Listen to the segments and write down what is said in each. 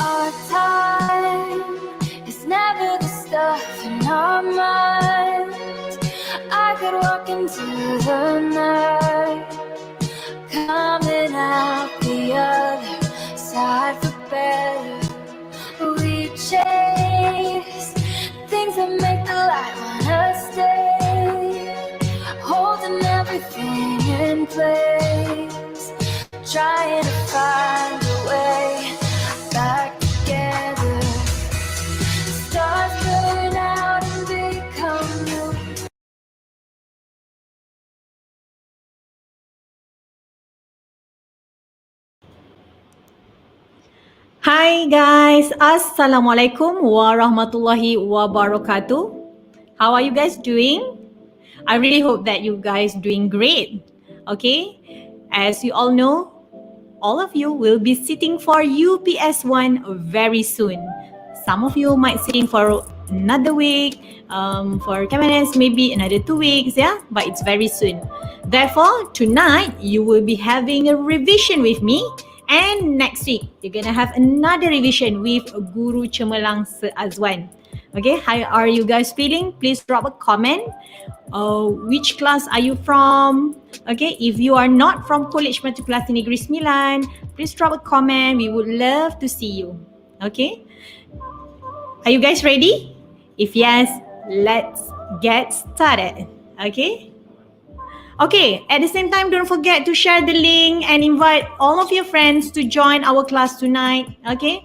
Our time is never the stuff in our minds. I could walk into the night, coming out the other side for better. We chase things that make the light wanna stay, holding everything in place, trying to find a way back together. Stars burn out and become new. Hi guys, Assalamualaikum warahmatullahi wabarakatuh. How are you guys doing? I really hope that you guys doing great. Okay, as you all know, all of you will be sitting for UPS1 very soon. Some of you might sitting for another week, for KMS maybe another 2 weeks, yeah, but it's very soon. Therefore, tonight you will be having a revision with me. And next week, you're going to have another revision with Guru Cemerlang Azwan. Okay, how are you guys feeling? Please drop a comment. Which class are you from? Okay, if you are not from College Matrikulasi Negeri Sembilan, please drop a comment. We would love to see you. Okay, are you guys ready? If yes, let's get started. Okay. Okay, at the same time, don't forget to share the link and invite all of your friends to join our class tonight, okay?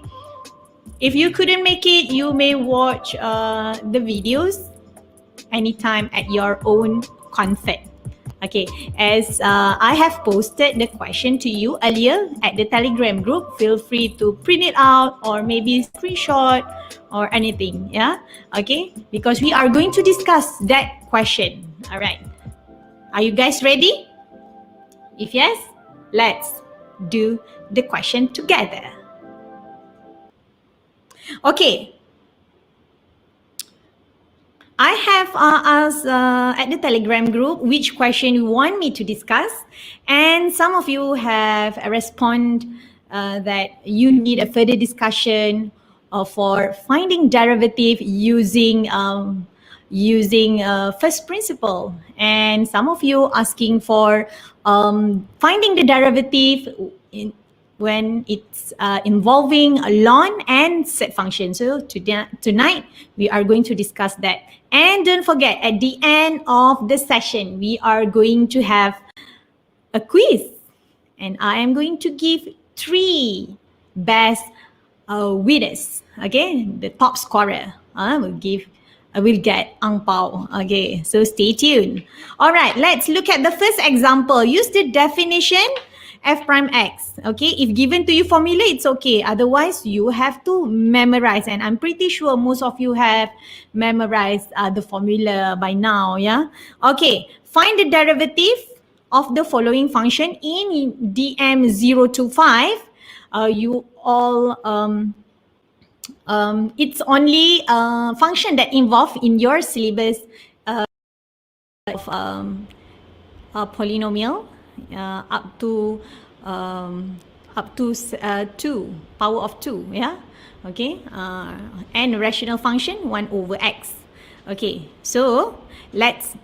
If you couldn't make it, you may watch the videos anytime at your own comfort. Okay, as I have posted the question to you earlier at the Telegram group, feel free to print it out or maybe screenshot or anything, yeah? Okay, because we are going to discuss that question, all right? Are you guys ready? If yes, let's do the question together. Okay. I have asked at the Telegram group which question you want me to discuss, and some of you have responded that you need a further discussion for finding derivative using first principle, and some of you asking for finding the derivative when it's involving a ln and set function. So tonight we are going to discuss that. And don't forget, at the end of the session, we are going to have a quiz, and I am going to give 3 best winners. Okay, the top scorer will get ang pao. Okay, so stay tuned. All right, let's look at the first example. Use the definition f prime x. Okay, if given to you formula, it's okay. Otherwise, you have to memorize, and I'm pretty sure most of you have memorized the formula by now. Yeah. Okay, find the derivative of the following function in DM025. You all it's only a function that involved in your syllabus of a polynomial up to 2, power of 2, yeah, okay, and rational function 1 over x. Okay, so let's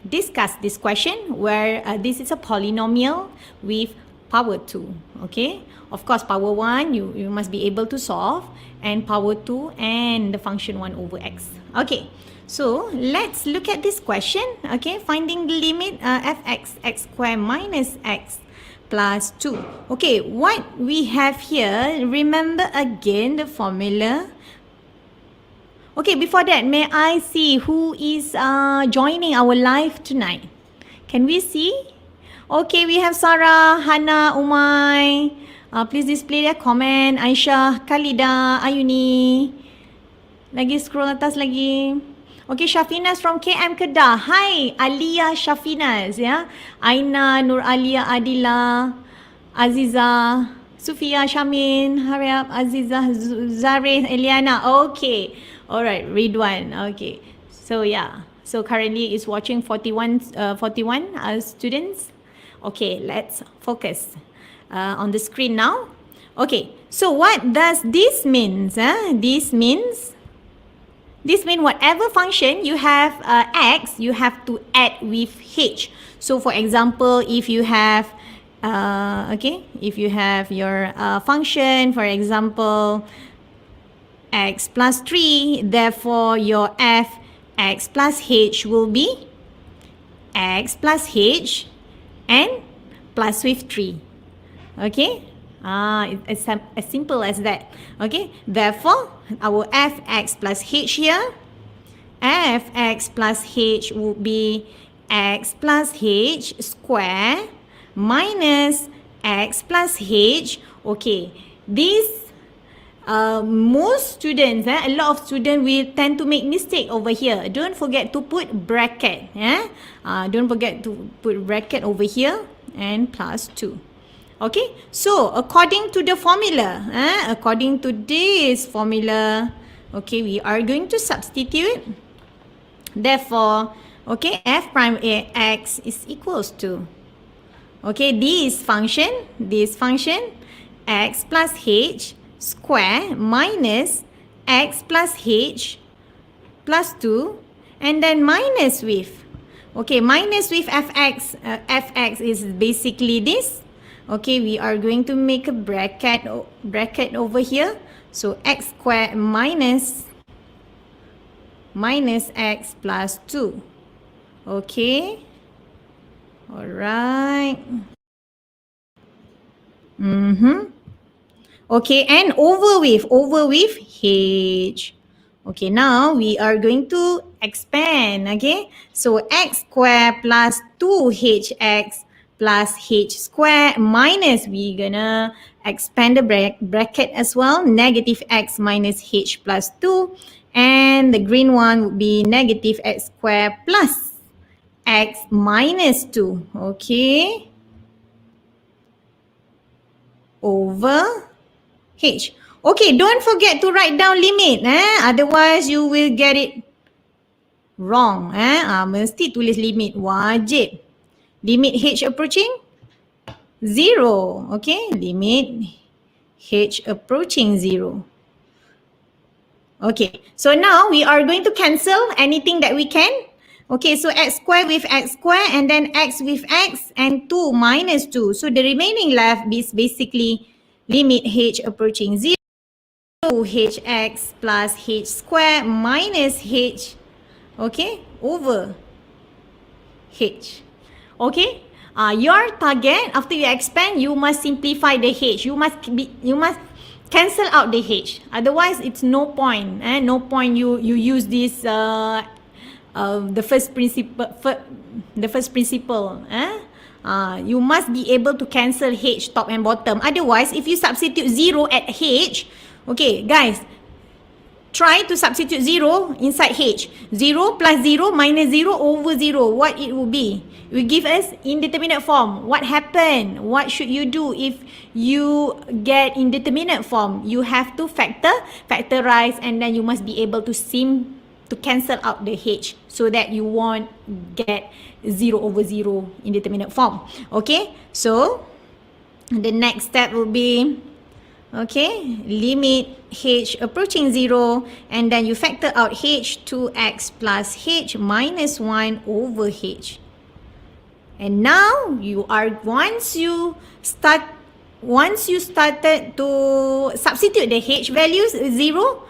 discuss this question where this is a polynomial with power 2. Okay, of course power 1 you must be able to solve, and power 2 and the function 1 over x. Okay, so let's look at this question. Okay, finding the limit fx x squared minus x plus 2. Okay, what we have here, remember again the formula. Okay, before that, may I see who is joining our live tonight? Can we see? Okay, we have Sarah, Hana, Umay. Please display their comment. Aisyah, Khalida, Ayuni. Lagi scroll atas lagi. Okay, Shafinas from KM Kedah. Hi, Alia Shafinas, yeah. Aina, Nur Alia, Adila, Aziza, Sufia, Shamin, hurry up, Aziza, Zareh, Eliana. Okay, all right, Ridwan. Okay, so yeah, so currently it's watching 41 students. Okay, let's focus on the screen now. Okay, so what does this means? This means whatever function you have x, you have to add with h. So for example, if you have if you have your function, for example, x plus 3, therefore your f x plus h will be x plus h and plus with 3. Okay, it's as simple as that. Okay, therefore our fx plus h here, fx plus h would be x plus h square minus x plus h. Okay, this most students, a lot of students will tend to make mistake over here. Don't forget to put bracket. Don't forget to put bracket over here and plus 2. Okay, so according to the formula, according to this formula, okay, we are going to substitute. Therefore, okay, f prime x is equals to, okay, this function, x plus h square minus x plus h plus 2, and then minus with, okay, minus with fx. Fx is basically this. Okay, we are going to make a bracket over here. So x squared minus x plus 2. Okay. Alright. Okay, and over with h. Okay, now we are going to expand. Okay, so x squared plus 2hx plus h squared minus, we're gonna expand the bracket as well, negative x minus h plus 2, and the green one would be negative x squared plus x minus 2. Okay, over h. Okay, don't forget to write down limit, otherwise you will get it wrong. Mesti tulis limit, wajib. Limit h approaching 0. Okay, limit h approaching 0. Okay, so now we are going to cancel anything that we can. Okay, so x squared with x squared, and then x with x, and 2 minus 2. So the remaining left is basically limit h approaching 0, hx plus h squared minus h, okay, over h. Okay, your target, after you expand, you must simplify the h. You must cancel out the h. Otherwise, it's no point. No point you use this the first principle. You must be able to cancel h top and bottom. Otherwise, if you substitute 0 at h, okay, guys, try to substitute 0 inside h. 0 plus 0 minus 0 over 0. What it will be? It will give us indeterminate form. What happened? What should you do if you get indeterminate form? You have to factorize, and then you must be able to cancel out the h so that you won't get 0 over 0 indeterminate form. Okay, so the next step will be, okay, limit h approaching 0, and then you factor out h, 2x plus h minus 1 over h. And now you are, once you started to substitute the h values 0,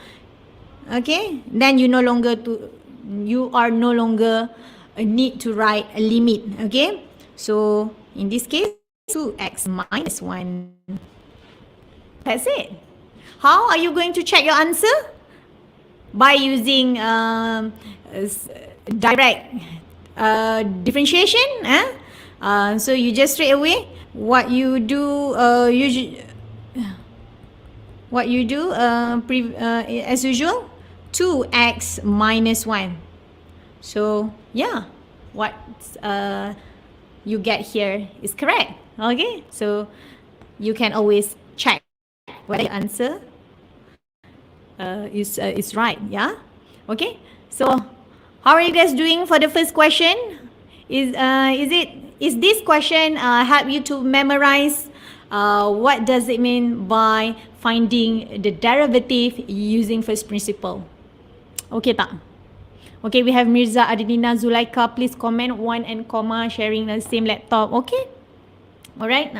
okay, then you are no longer need to write a limit. Okay, so in this case 2x minus 1. That's it. How are you going to check your answer? By using direct differentiation. So you just straight away, what you do as usual, 2x minus 1. So yeah, what you get here is correct. Okay, so you can always check whether the answer is right. Yeah, okay, so how are you guys doing for the first question? Is this question help you to memorize What does it mean by finding the derivative using first principle? Okay tak? Okay, we have Mirza, Adinina, Zulaika. Please comment 1 and comma sharing the same laptop. Okay? Alright.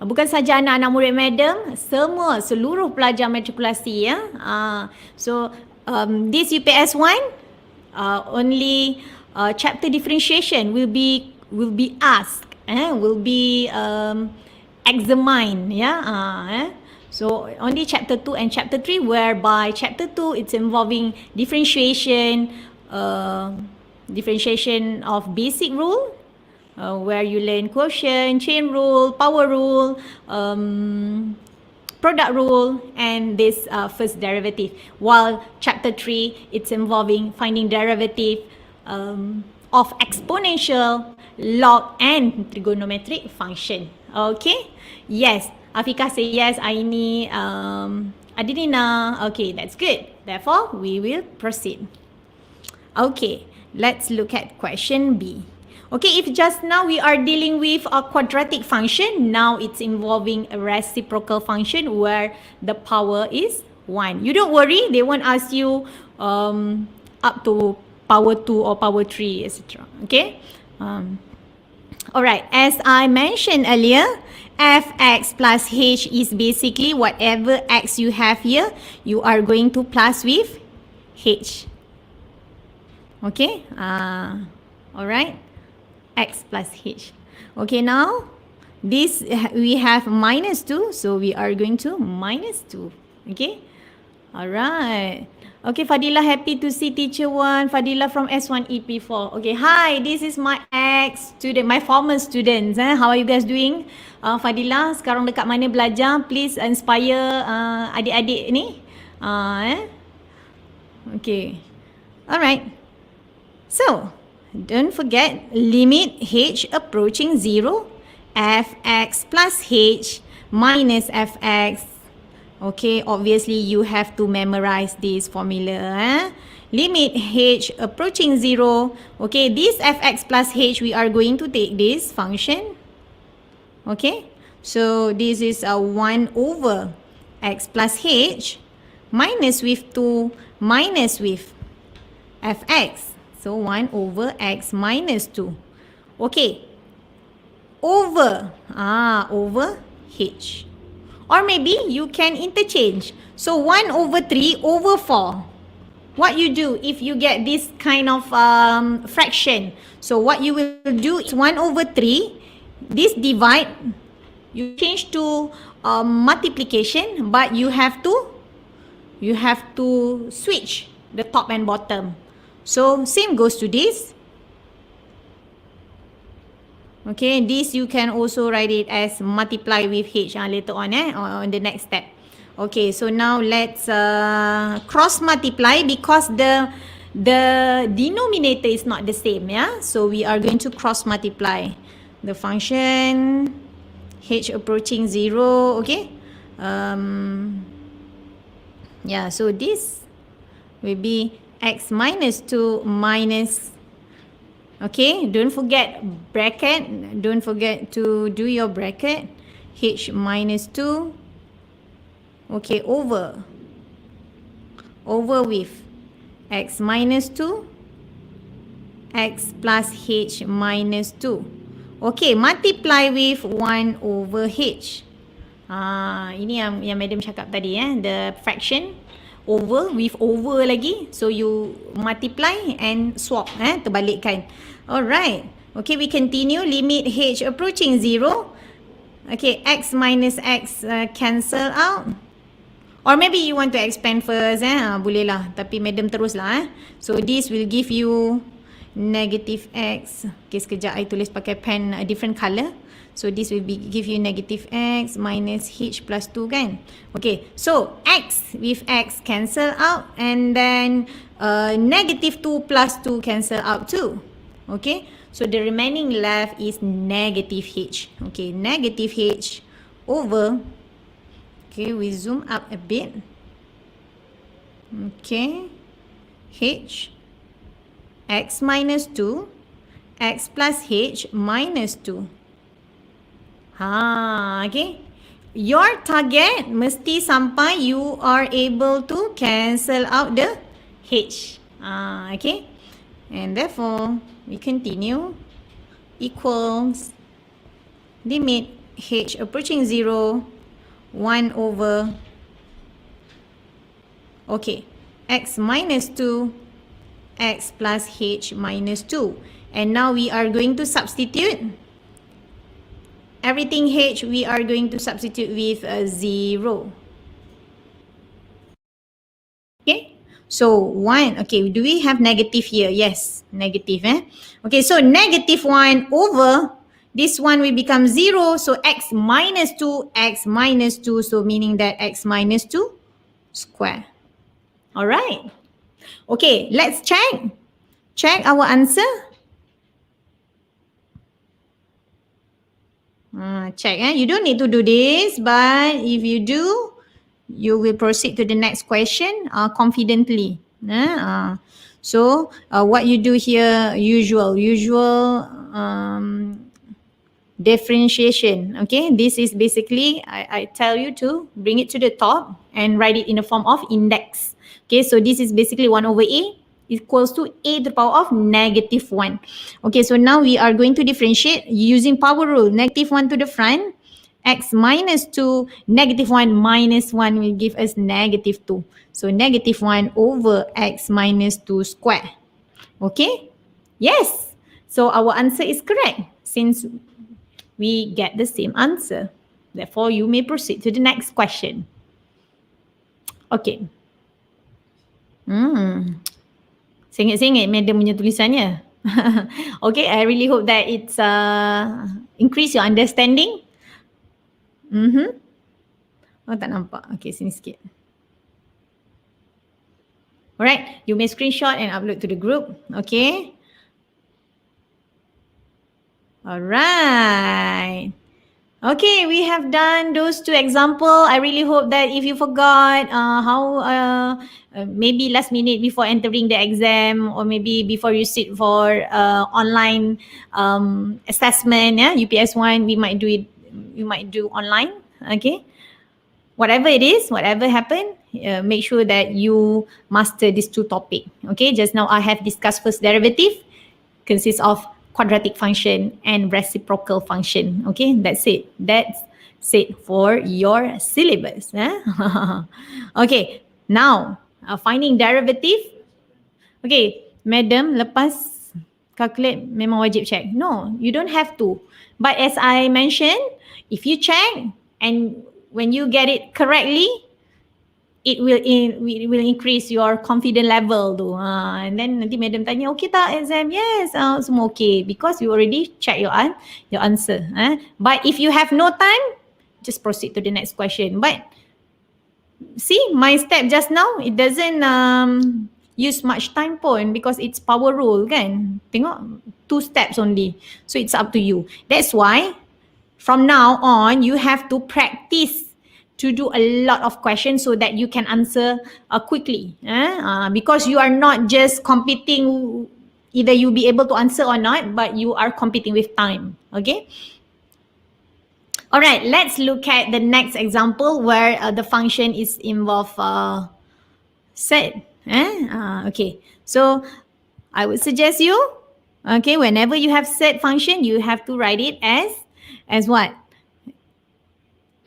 Bukan saja anak-anak murid madam, seluruh pelajar matrikulasi ya. So this UPS 1 only chapter differentiation will be asked, will be examined ya. So only chapter 2 and chapter 3, whereby chapter 2 it's involving differentiation, differentiation of basic rule, where you learn quotient, chain rule, power rule, product rule, and this first derivative. While chapter 3, it's involving finding derivative of exponential, log, and trigonometric function. Okay? Yes. Afika say yes. Aini, Adinina. Okay, that's good. Therefore, we will proceed. Okay, let's look at question B. Okay, if just now we are dealing with a quadratic function, now it's involving a reciprocal function where the power is 1. You don't worry, they won't ask you up to power 2 or power 3, etc. Okay? Alright, as I mentioned earlier, fx plus h is basically whatever x you have here, you are going to plus with h. Okay? Alright? X plus h. Okay, now this we have minus 2, so we are going to minus 2. Okay? Alright. Okay, Fadila, happy to see teacher 1. Fadila from S1 EP4. Okay, hi, this is my ex-student, my former students. How are you guys doing? Fadila, sekarang dekat mana belajar? Please inspire adik-adik ni. Okay. Alright. So, don't forget, limit h approaching 0, fx plus h minus fx. Okay, obviously you have to memorize this formula. Limit h approaching 0. Okay, this fx plus h, we are going to take this function. Okay, so this is a 1 over x plus h minus with 2 minus with fx. So 1 over x minus 2. Okay. Over h. Or maybe you can interchange. So 1 over 3 over 4. What you do if you get this kind of fraction? So what you will do is 1 over 3. This divide, you change to multiplication, but you have to switch the top and bottom. So same goes to this. Okay, this you can also write it as multiply with h later on on the next step. Okay, so now let's cross multiply because the denominator is not the same, yeah? So we are going to cross multiply the function h approaching 0, okay? Yeah, so this will be x minus 2 minus, okay, don't forget bracket, don't forget to do your bracket, h minus 2, okay, over with x minus 2, x plus h minus 2. Okay, multiply with 1 over h. Ini yang madam cakap tadi, the fraction. Over with over lagi, so you multiply and swap, terbalikkan. Alright, okay, we continue. Limit h approaching 0. Okay, x minus x cancel out. Or maybe you want to expand first, boleh lah, tapi madam terus lah. So this will give you negative x. Okay, sekejap I tulis pakai pen a different color. So this will give you negative x minus h plus 2 kan. Okay, so x with x cancel out, and then negative 2 plus 2 cancel out too. Okay, so the remaining left is negative h. Okay, negative h over, okay, we zoom up a bit. Okay, h, x minus 2, x plus h minus 2. Okay. Your target mesti sampai you are able to cancel out the H. Okay. And therefore, we continue equals limit H approaching 0, 1 over, okay, X minus 2, X plus H minus 2. And now we are going to substitute. Everything H, we are going to substitute with a 0. Okay. So 1, okay, do we have negative here? Yes, negative. Okay, so negative 1 over, this one will become 0. So X minus 2, X minus 2. So meaning that X minus 2 square. All right. Okay, let's check. Check our answer. Check. You don't need to do this, but if you do, you will proceed to the next question confidently. So what you do here, usual differentiation. Okay, this is basically, I tell you to bring it to the top and write it in the form of index. Okay, so this is basically 1 over a equals to a to the power of negative 1. Okay, so now we are going to differentiate using power rule. Negative 1 to the front, x minus 2, negative 1 minus 1 will give us negative 2. So negative 1 over x minus 2 square. Okay? Yes. So our answer is correct since we get the same answer. Therefore, you may proceed to the next question. Okay. Sengit-sengit madam punya tulisannya. Okay, I really hope that it's increase your understanding. Oh, tak nampak. Okay, sini sikit. Alright, you may screenshot and upload to the group. Okay. Alright. Okay, we have done those two examples. I really hope that if you forgot how maybe last minute before entering the exam or maybe before you sit for online assessment, UPS 1, we might do online. Okay. Whatever it is, whatever happened, make sure that you master these two topics. Okay, just now I have discussed first derivative consists of quadratic function and reciprocal function. Okay, that's it. That's it for your syllabus. Okay, now finding derivative. Okay, madam, lepas calculate memang wajib check. No, you don't have to. But as I mentioned, if you check and when you get it correctly, it will increase your confidence level tu. And then nanti madam tanya, okay tak exam? Yes, semua okay because you already check your answer. But if you have no time, just proceed to the next question. But see, my step just now, it doesn't use much time pun because it's power rule kan. Tengok, 2 steps only. So it's up to you. That's why from now on, you have to practice to do a lot of questions so that you can answer quickly. Because you are not just competing, either you be able to answer or not, but you are competing with time. Okay. All right, let's look at the next example where the function is involved set. Okay, so I would suggest you, okay, whenever you have set function, you have to write it as what?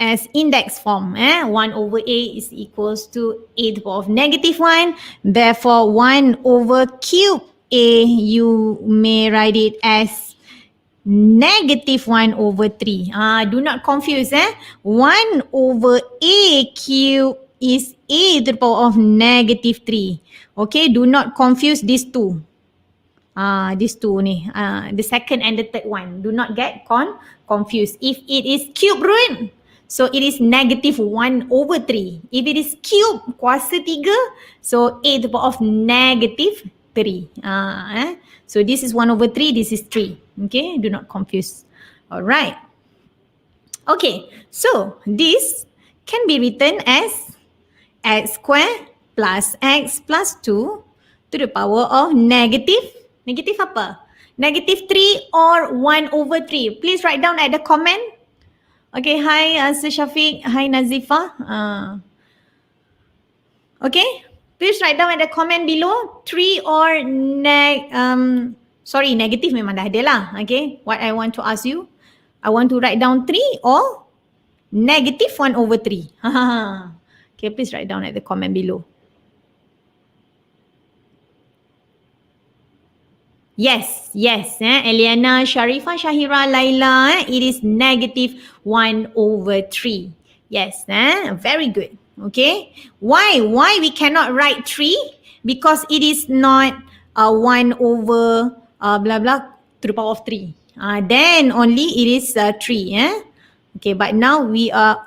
As index form. 1 over a is equals to a to the power of negative 1. Therefore, 1 over cube a, you may write it as negative 1 over 3. Do not confuse. 1 over a cube is a to the power of negative 3. Okay, do not confuse these two. These two ni. The second and the third one. Do not get confused. If it is cube root, so it is negative 1 over 3. If it is cube kuasa 3, so a to the power of negative 3. So this is 1 over 3, this is 3. Okay, do not confuse. Alright. Okay, so this can be written as x squared plus x plus 2 to the power of negative apa? Negative 3 or 1 over 3. Please write down at the comment. Okay, hi Sir Shafiq. Hi Nazifa. Okay, please write down at the comment below 3 or negative memang dah ada lah. Okay, what I want to ask you, I want to write down 3 or negative 1/3. Okay, please write down at the comment below. Yes, Eliana, Sharifah, Shahira, Laila, it is negative 1/3. Yes, very good. Okay, why we cannot write 3? Because it is not 1 over blah blah to the power of 3. Then only it is 3. Okay, but now we are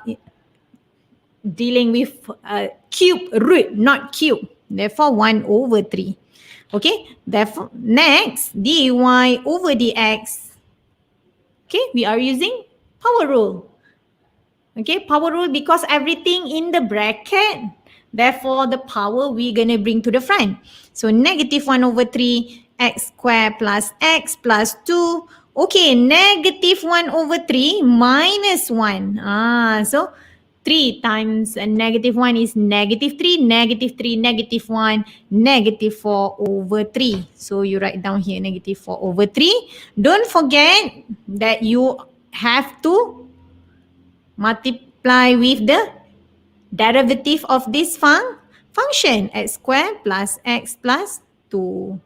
dealing with cube root, not cube. Therefore 1/3. Okay, therefore next dy over dx. Okay, we are using power rule. Okay, power rule because everything in the bracket, therefore the power we're gonna bring to the front. So negative 1/3 x squared plus x plus 2. Okay, negative 1/3 minus 1. So 3 times negative 1 is negative 3, negative 3, negative 1, negative 4/3. So you write down here negative 4/3. Don't forget that you have to multiply with the derivative of this function, x squared plus x plus 2.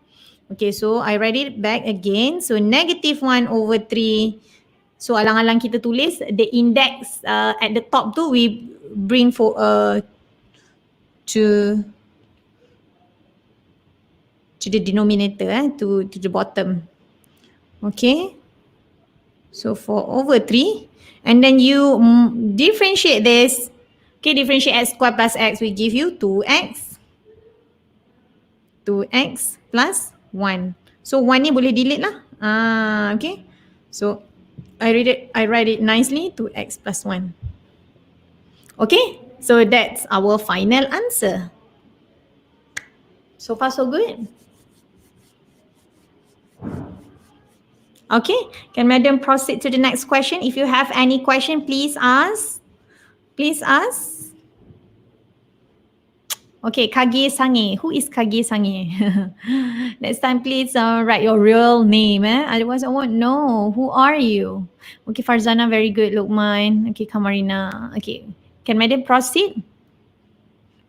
Okay, so I write it back again. So negative 1/3. So alang-alang kita tulis the index at the top tu we bring for to the denominator to the bottom. Okay. So 4/3 and then you differentiate this. Okay, differentiate x squared plus x will give you 2x. 2x plus 1. So 1 ni boleh delete lah. Okay. So I write it nicely, 2x plus 1. Okay, so that's our final answer. So far so good. Okay, can Madam proceed to the next question? If you have any question, please ask. Please ask. Okay, Kage Sange. Who is Kage Sange? Next time, please write your real name. Otherwise, I won't know. Who are you? Okay, Farzana, very good. Lukman. Okay, Kamarina. Okay, can Madam proceed?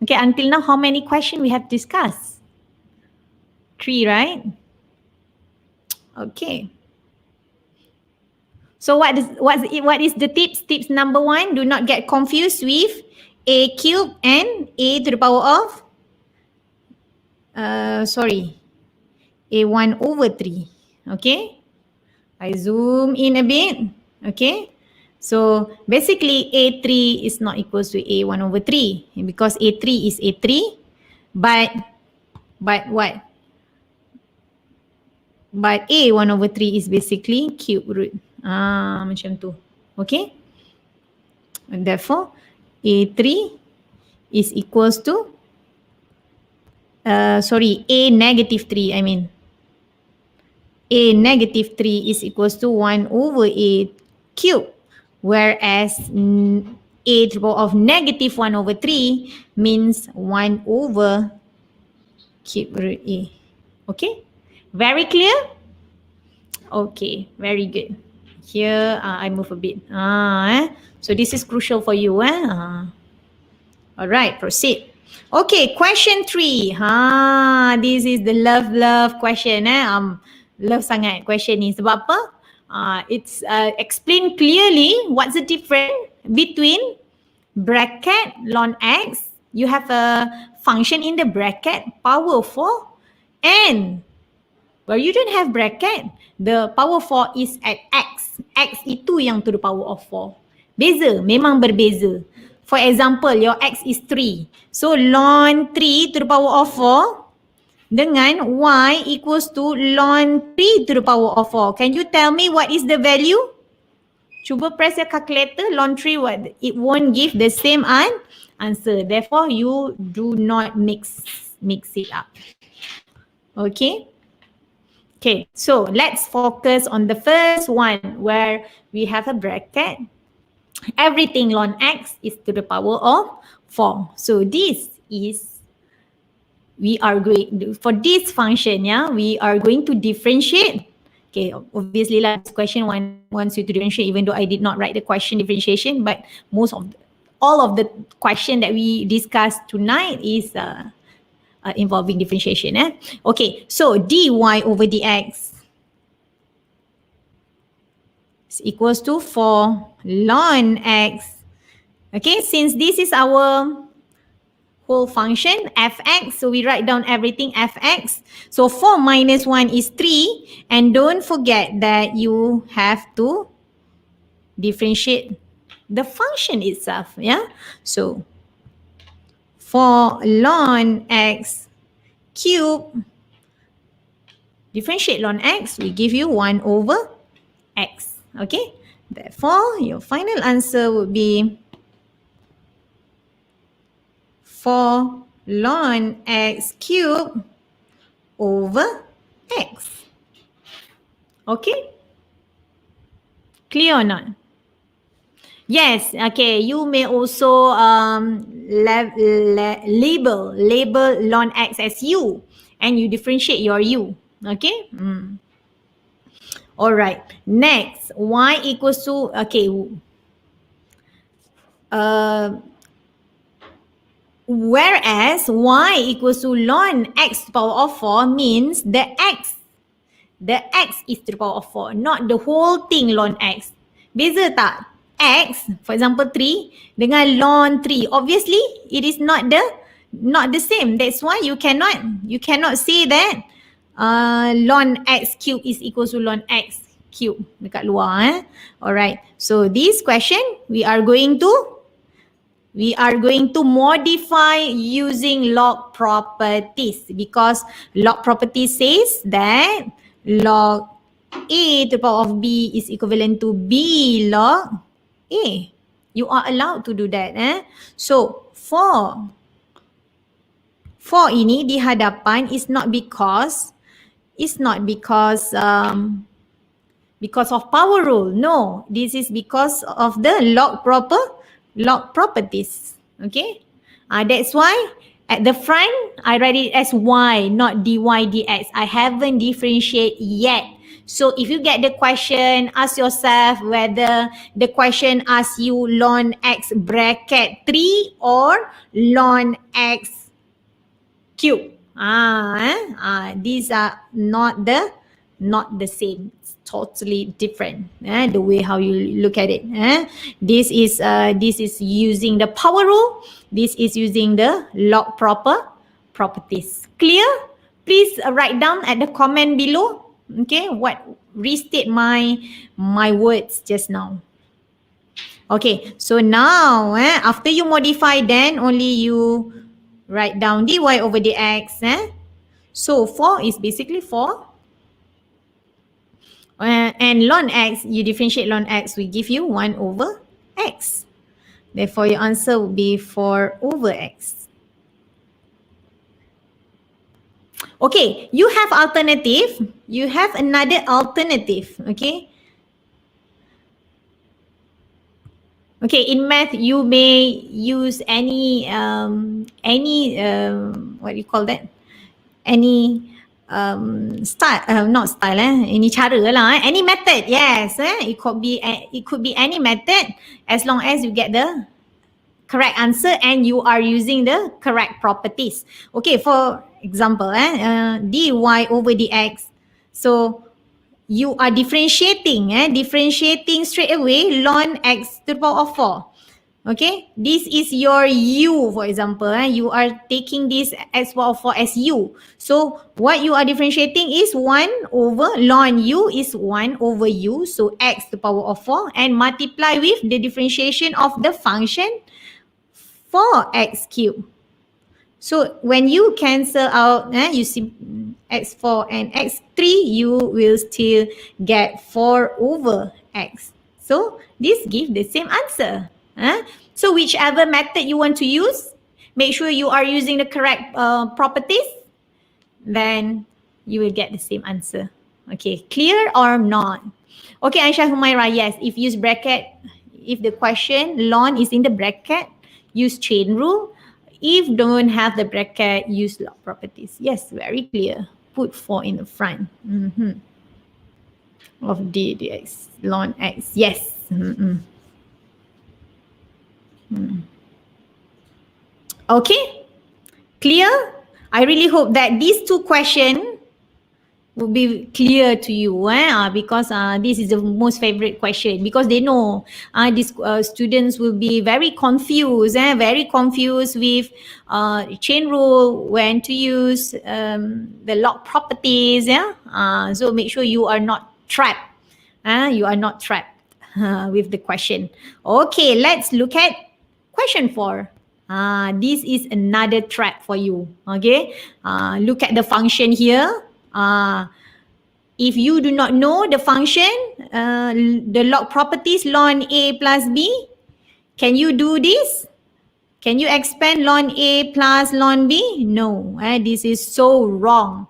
Okay, until now, how many questions we have discussed? 3, right? Okay. So what is the tips? Tips number 1, do not get confused with a cube and a to the power of a1/3. Okay, I zoom in a bit. Okay, so basically a3 is not equals to a1/3 because a3 is a3, but what? But a1/3 is basically cube root. Macam tu. Okay, and therefore a3 is equals to a negative 3, I mean. A negative 3 is equals to 1 over a cube. Whereas a to the power of negative 1/3 means 1 over cube root a. Okay? Very clear? Okay, very good. Here, I move a bit. So this is crucial for you. Alright, proceed. Okay, question 3. This is the love question. Love sangat question ni. Sebab apa? It's explain clearly what's the difference between bracket ln x. You have a function in the bracket power 4 and where you don't have bracket, the power 4 is at x. X itu yang to the power of 4. Beza, memang berbeza. For example, your x is 3. So ln 3 to the power of 4 dengan y equals to ln 3 to the power of 4. Can you tell me what is the value? Cuba press your calculator, ln 3 what? It won't give the same answer. Therefore, you do not mix it up. Okay? Okay, so let's focus on the first one where we have a bracket. Everything ln x is to the power of 4. So this is, we are going, for this function, yeah, we are going to differentiate. Okay, obviously lah, this question wants you to differentiate, even though I did not write the question differentiation, but all of the question that we discussed tonight is involving differentiation. Okay, so dy over dx is equals to 4 ln x. Okay, since this is our whole function fx, so we write down everything fx. So 4 minus 1 is 3, and don't forget that you have to differentiate the function itself, yeah? So 4 ln x cube, differentiate ln x, we give you 1 over x, okay? Therefore, your final answer would be 4 ln x cube over x. Okay? Clear or not? Yes, okay. You may also label ln x as u, and you differentiate your u. Okay? All right. Next, y equals to, okay. Whereas y equals to ln x to the power of 4 means the x is to the power of 4, not the whole thing ln x. Beza tak? X, for example 3 dengan ln 3. Obviously, it is not the same. That's why you cannot say that ln x cube is equal to ln x cube dekat luar. Alright. So this question we are going to modify using log properties, because log property says that log a to the power of b is equivalent to b log a. You are allowed to do that. So for ini di hadapan is not because of power rule. No, this is because of the log properties. Okay, that's why at the front I write it as y, not dy dx. I haven't differentiate yet. So if you get the question, ask yourself whether the question asks you ln x bracket 3 or ln x cube. These are not the same. It's totally different. The way how you look at it. This is using the power rule. This is using the log properties. Clear? Please write down at the comment below. Okay, restate my words just now. Okay, so now after you modify, then only you write down dy over dx. So 4 is basically 4. And ln x, you differentiate ln x, we give you 1 over x. Therefore, your answer will be 4 over x. Okay, you have alternative. You have another alternative. Okay. Okay, in math, you may use any what do you call that? Any style, not style, any cara lah, any method. Yes, it could be any method as long as you get the correct answer and you are using the correct properties. Okay, for example, dy over dx. So you are differentiating straight away ln x to the power of 4. Okay, this is your u, for example. You are taking this x to the power of 4 as u. So what you are differentiating is 1 over ln u is 1 over u. So x to the power of 4 and multiply with the differentiation of the function 4x cube. So when you cancel out, you see x4 and x3, you will still get 4 over x. So this gives the same answer. So whichever method you want to use, make sure you are using the correct properties, then you will get the same answer. Okay, clear or not? Okay, Aisha Humaira, yes, if use bracket, if the question ln is in the bracket, use chain rule. If don't have the bracket, use log properties. Yes, very clear. Put 4 in the front of d dx ln x. Yes. Okay, clear? I really hope that these two questions will be clear to you because this is the most favorite question, because they know these students will be very confused with chain rule, when to use the log properties. So make sure you are not trapped. You are not trapped with the question. Okay, let's look at question 4. This is another trap for you. Okay, look at the function here. If you do not know the function, the log properties ln a plus b, can you do this? Can you expand ln a plus ln b? No, this is so wrong.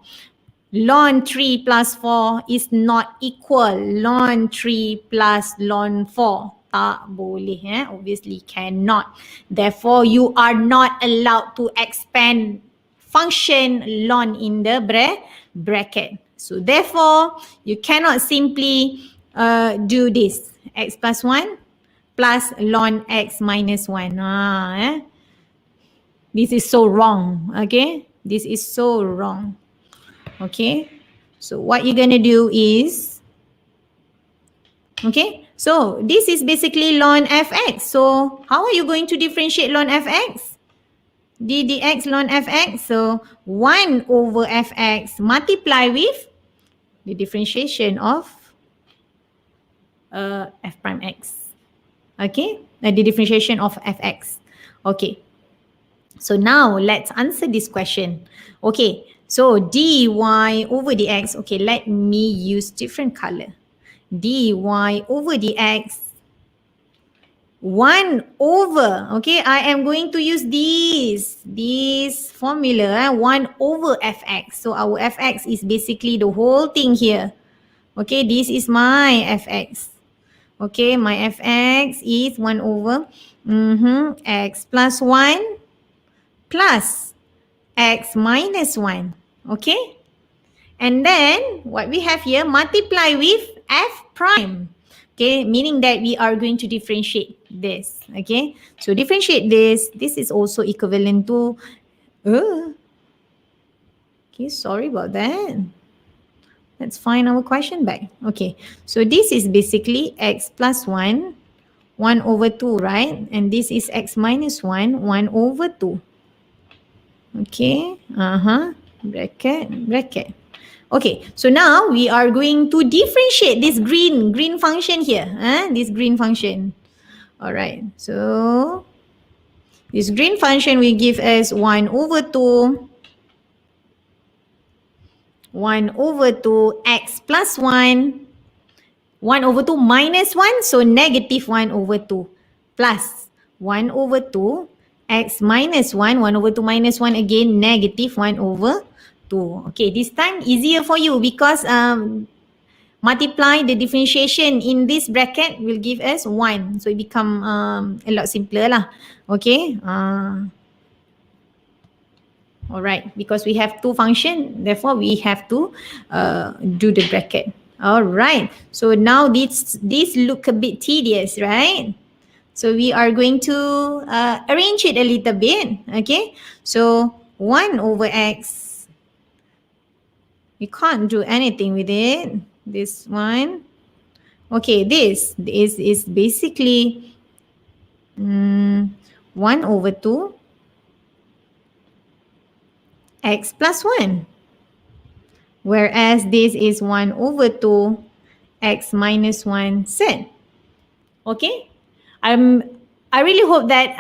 Ln 3 plus 4 is not equal ln 3 plus ln 4. Tak boleh, obviously cannot. Therefore, you are not allowed to expand function ln in the bracket. So therefore, you cannot simply do this. X plus 1 plus ln x minus 1. This is so wrong, okay? This is so wrong. Okay, so what you're gonna do is, okay, so this is basically ln fx. So how are you going to differentiate ln fx? d dx ln fx. So 1 over fx multiply with the differentiation of f prime x. Okay, the differentiation of fx. Okay, so now let's answer this question. Okay, so dy over dx, okay, let me use different color. Dy over dx, 1 over, okay, I am going to use this formula, 1 over fx. So our fx is basically the whole thing here. Okay, this is my fx. Okay, my fx is 1 over x plus 1 plus x minus 1. Okay, and then what we have here, multiply with f prime. Okay, meaning that we are going to differentiate this. Okay, so differentiate this. This is also equivalent to okay, sorry about that. Let's find our question back. Okay, so this is basically x plus 1 over 2, right? And this is x minus 1 over 2. Okay, bracket. Okay, so now we are going to differentiate this green function here. This green function. All right, so this green function will give us 1 over 2 x plus 1 over 2 minus 1, so negative 1 over 2 plus 1 over 2 x minus 1 over 2 minus 1, again negative 1 over 2. Okay, this time easier for you because multiply the differentiation in this bracket will give us 1, so it become a lot simpler lah. Okay, all right, because we have two functions, therefore we have to do the bracket. All right, so now this look a bit tedious, right? So we are going to arrange it a little bit. Okay, so 1 over x, we can't do anything with it. This one, okay, this is basically 1 over 2 x plus 1, whereas this is 1 over 2 x minus 1 z. Okay, I really hope that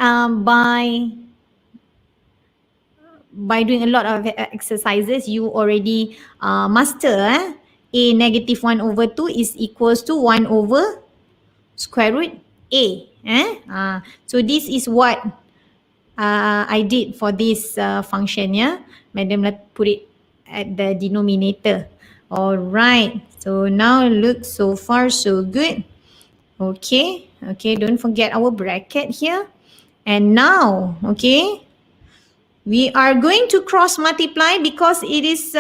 by doing a lot of exercises, you already master a negative 1 over 2 is equals to 1 over square root a. So this is what I did for this function. Madam put it at the denominator. All right, so now look, so far so good. Okay, Okay, don't forget our bracket here. And now, okay, we are going to cross multiply because it is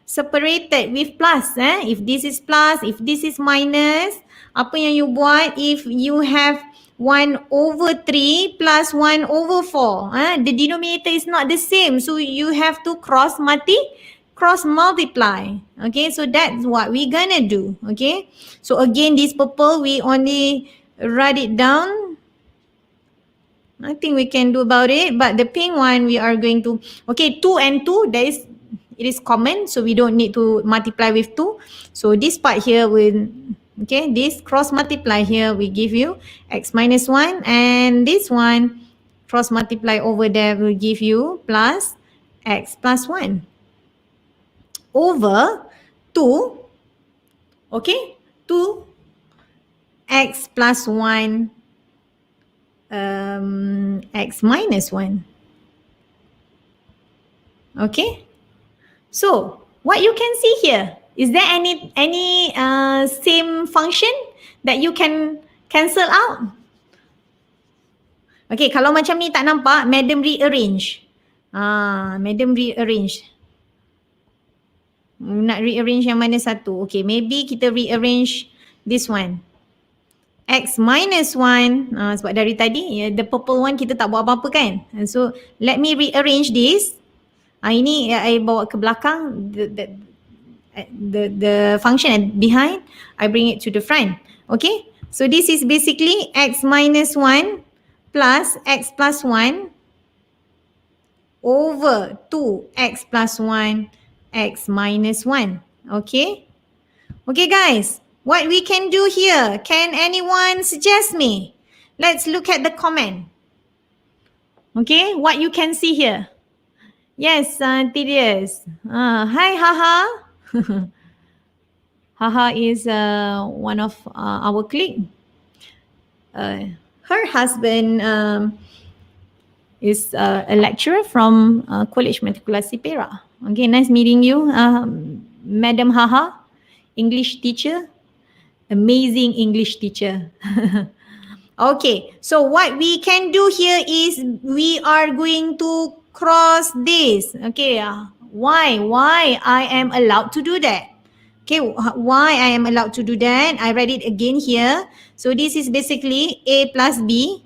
separated with plus. If this is plus, if this is minus, apa yang you buat if you have 1 over 3 plus 1 over 4? The denominator is not the same. So you have to cross multiply. Okay, so that's what we're gonna do. Okay, so again, this purple, we only write it down. Nothing we can do about it, but the pink one we are going to, okay, 2 and 2, it is common, so we don't need to multiply with 2. So this part here will, okay, this cross multiply here, we give you x minus 1, and this one cross multiply over there will give you plus x plus 1 over 2, okay, 2 x plus 1 x minus 1. Okay, so what you can see here, is there any same function that you can cancel out? Okay, kalau macam ni tak nampak, Madam rearrange. Madam rearrange. Nak rearrange yang mana satu? Okay, maybe kita rearrange this one. X minus 1, sebab dari tadi the purple one kita tak buat apa-apa kan. And so let me rearrange this. Ini I bawa ke belakang, the function behind, I bring it to the front. Okay, so this is basically x minus 1 plus x plus 1 over 2x plus 1 x minus 1. Okay, okay guys, what we can do here? Can anyone suggest me? Let's look at the comment. Okay, what you can see here. Yes, Tedious. Hi, Haha. Haha is one of our clique. Her husband is a lecturer from College Matrikulasi Perak. Okay, nice meeting you, Madam Haha, English teacher. Amazing English teacher. Okay, so what we can do here is we are going to cross this. Okay, why I am allowed to do that? Okay, why I am allowed to do that? I write it again here. So this is basically a plus b,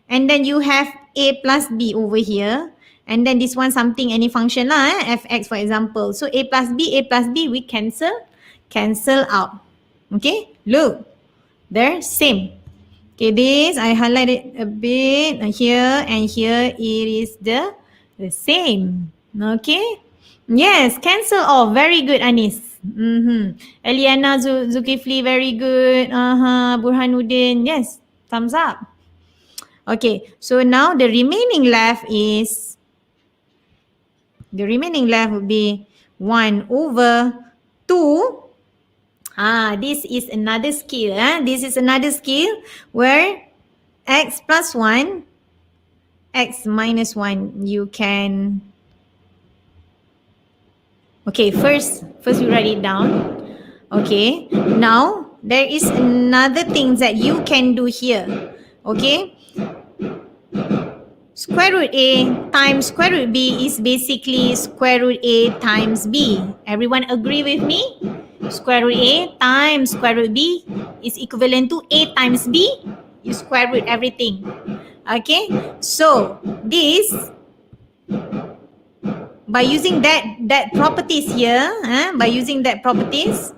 and then you have a plus b over here, and then this one something, any function lah, fx for example. So a plus b we cancel out. Okay, look, there, same. Okay, this I highlighted a bit here, and here it is the same. Okay, yes, cancel off. Very good, Anis. Eliana Zulkifli, very good. Burhanuddin, yes, thumbs up. Okay, so now the remaining left would be 1 over 2. This is another skill. This is another skill where x plus 1, x minus 1, you can... Okay, first we write it down. Okay, now there is another thing that you can do here. Okay, square root a times square root b is basically square root a times b. Everyone agree with me? Square root a times square root b is equivalent to a times b. You square root everything. Okay, so this, by using that properties here, by using that properties,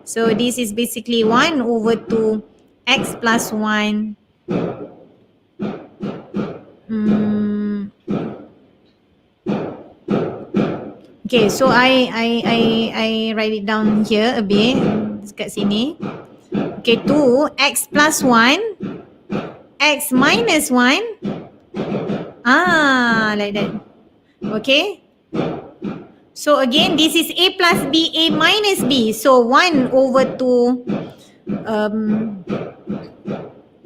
so this is basically 1 over 2 x plus 1. Okay, so I write it down here a bit, kat sini. Okay, 2 x plus 1, x minus 1. Like that. Okay. So again, this is a plus b, a minus b. So 1 over 2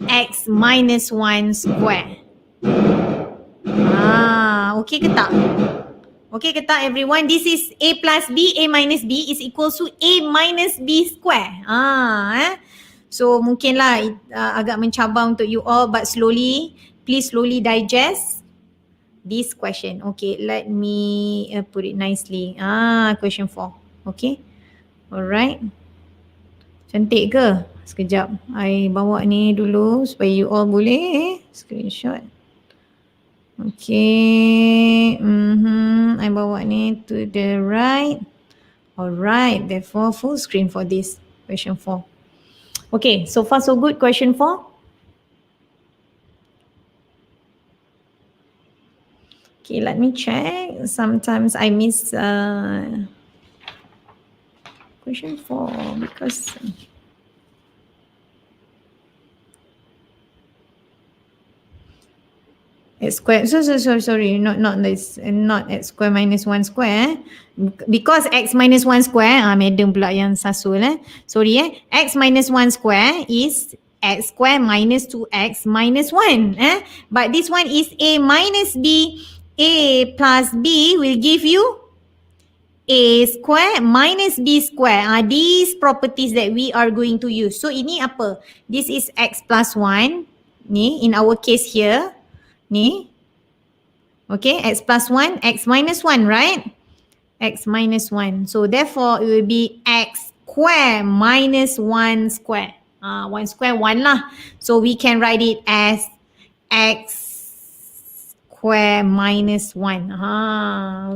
x minus 1 square. Okay ke tak? Okay ke tak everyone? This is a plus b, a minus b is equals to a minus b square. So mungkinlah agak mencabar untuk you all, but please slowly digest this question. Okay, let me put it nicely. Question 4. Okay, alright. Cantik ke? Sekejap, I bawa ni dulu supaya you all boleh screenshot. Okay, I bawa ni to the right. Alright, therefore full screen for this question 4. Okay, so far so good. Question 4. Okay, let me check. Sometimes I miss question 4 because x square. Sorry. Not this. Not x square minus 1 square. Because x minus 1 square. Madam pula yang sasul Sorry X minus 1 square is x square minus 2x minus 1 But this one is a minus b. A plus b will give you a square minus b square. These properties that we are going to use. So ini apa? This is x plus 1. Ni in our case here. Ni. Okay, x plus 1, x minus 1, right? X minus 1. So therefore it will be x square minus 1 square. 1 square 1 lah. So we can write it as x square minus 1.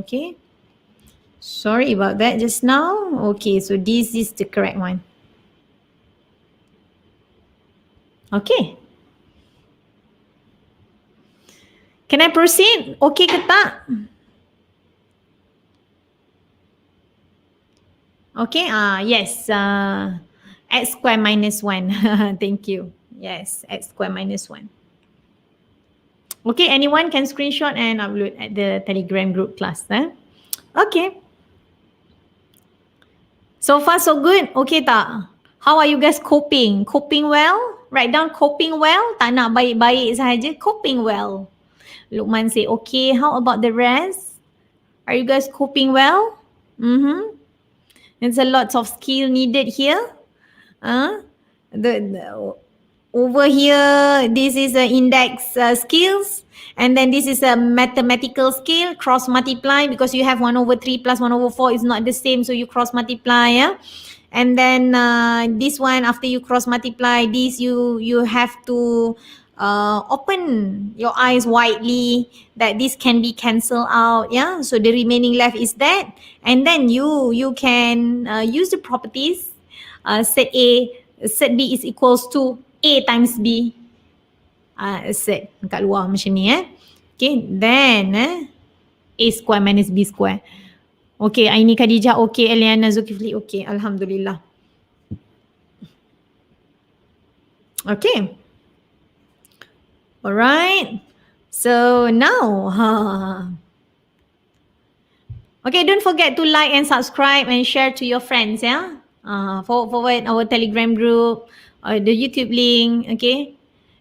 Okay. Sorry about that just now. Okay, so this is the correct one. Okay. Can I proceed? Okay ke tak? Okay, yes. X square minus 1. Thank you. Yes, x square minus 1. Okay, anyone can screenshot and upload at the Telegram group class. Okay. So far so good. Okay tak? How are you guys coping? Coping well? Write down coping well. Tak nak baik-baik sahaja. Coping well. Lukman say, okay, how about the rest? Are you guys coping well? There's a lot of skill needed here. Over here, this is the index skills. And then this is a mathematical skill, cross multiply, because you have 1 over 3 plus 1 over 4 is not the same. So you cross multiply. And then this one, after you cross multiply, this you have to open your eyes widely that this can be cancelled out. So the remaining left is that, and then you can use the properties. Set B is equals to A times B. Set kat luar macam ni Okay, then A square minus B square. Okay, Aini Khadijah okay, Eliana Zulkifli okay, Alhamdulillah. Okay. Alright, so now, okay, don't forget to like and subscribe and share to your friends, forward our Telegram group, the YouTube link, okay?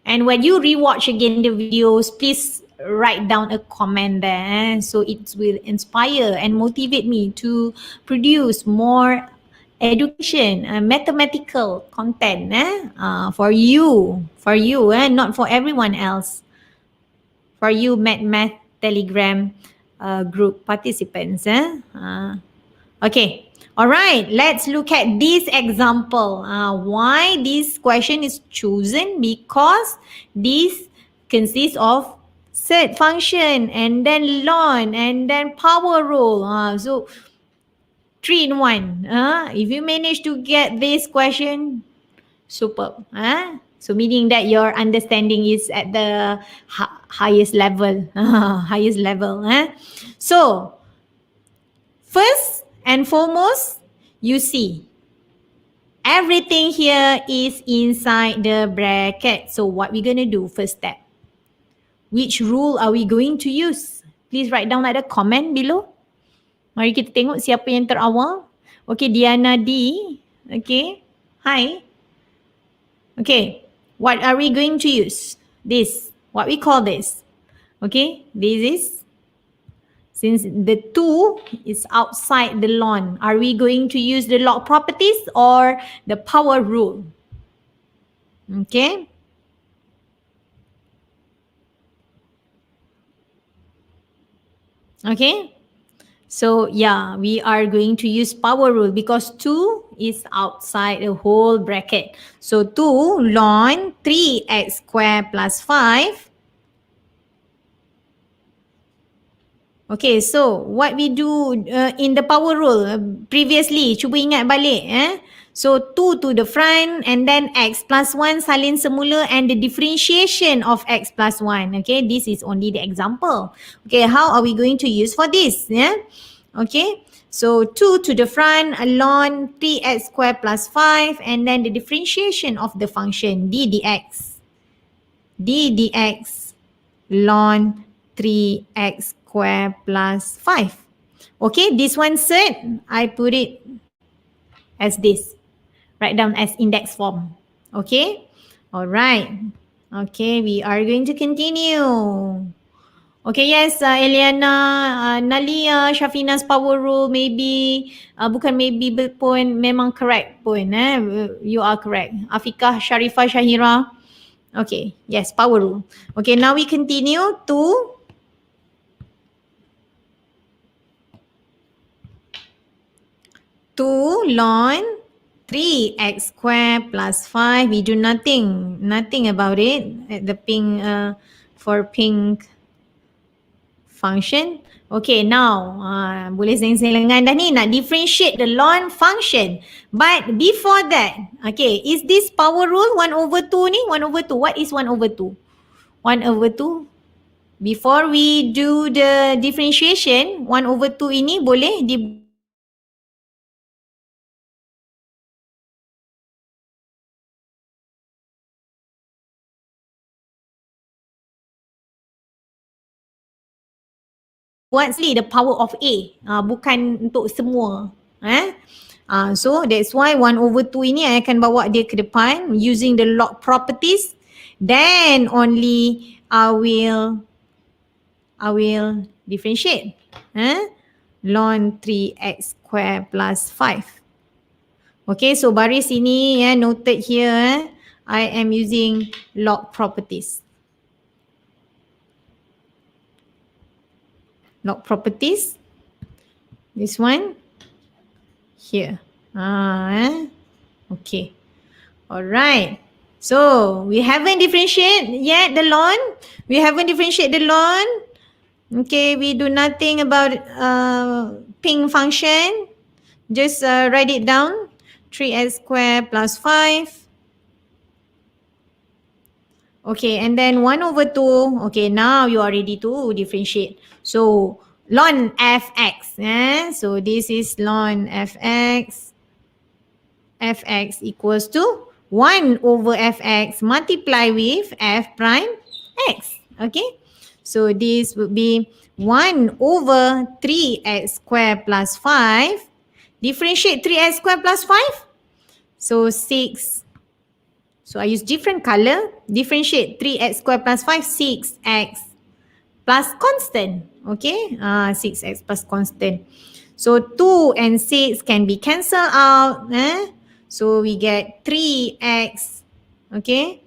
And when you rewatch again the videos, please write down a comment there, so it will inspire and motivate me to produce more education, mathematical content for you, not for everyone else. For you Madmath Telegram group participants. Okay, alright, let's look at this example. Why this question is chosen? Because this consists of set function and then ln and then power rule. So 3 in 1. If you manage to get this question, superb. So meaning that your understanding is at the highest level. So first and foremost, you see everything here is inside the bracket. So what we're going to do first step? Which rule are we going to use? Please write down at the comment below. Mari kita tengok siapa yang terawal. Okay, Diana D. Okay, hi. Okay, what are we going to use? This, what we call this. Okay, this is, since the 2 is outside the ln, are we going to use the log properties or the power rule? Okay. Okay. So yeah, we are going to use power rule because 2 is outside the whole bracket. So 2 ln 3x square plus 5. Okay, so what we do in the power rule previously, cuba ingat balik. So 2 to the front and then x plus 1 salin semula and the differentiation of x plus 1. Okay, this is only the example. Okay, how are we going to use for this? Okay, so 2 to the front ln 3x square plus 5 and then the differentiation of the function d dx ln 3x square plus 5. Okay, this one set, I put it as this. Write down as index form. Okay, alright. Okay, we are going to continue. Okay, yes, Eliana, Nalia, Shafina's power rule maybe, bukan maybe pun, memang correct pun. You are correct. Afikah, Sharifah, Shahira. Okay, yes, power rule. Okay, now we continue to 2 ln 3x square plus 5. We do nothing about it at the pink, for pink function. Okay, now boleh seng-seng lengan dah ni nak differentiate the ln function. But before that, okay, is this power rule 1 over 2 ni? 1 over 2. What is 1 over 2? 1 over 2. Before we do the differentiation, 1 over 2 ini boleh buat sekali the power of A, bukan untuk semua. So that's why 1 over 2 ini I akan bawa dia ke depan using the log properties. Then only I will differentiate. Ln 3x square plus 5. Okay, so baris ini noted here. I am using log properties. Log properties. This one here. Okay. Alright. So we haven't differentiated yet the ln. We haven't differentiated the ln. Okay, we do nothing about ping function. Just write it down. 3x square plus 5. Okay, and then 1 over 2. Okay, now you are ready to differentiate. So, ln fx. So, this is ln fx. Fx equals to 1 over fx multiply with f prime x. Okay, so this would be 1 over 3x square plus 5. Differentiate 3x square plus 5. So, 6. So, I use different color. Differentiate 3x square plus 5, 6x plus constant. Okay, 6x plus constant. So, 2 and 6 can be cancelled out. So, we get 3x. Okay.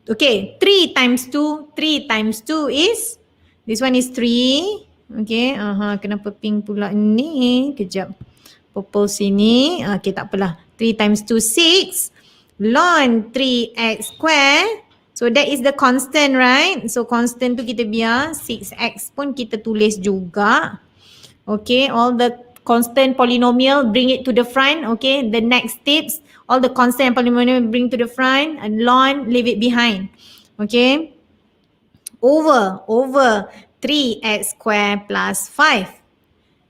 Okay, 3 times 2. 3 times 2 is, this one is 3. Okay, kenapa pink pula ni? Kejap. Purple sini. Okay, tak apalah. 3 times 2, 6. Ln 3x square. So that is the constant, right? So constant tu kita biar 6x pun kita tulis juga. Okay, all the constant polynomial bring it to the front. Okay, the next tips, all the constant polynomial bring to the front and ln leave it behind. Okay, over 3x square plus 5.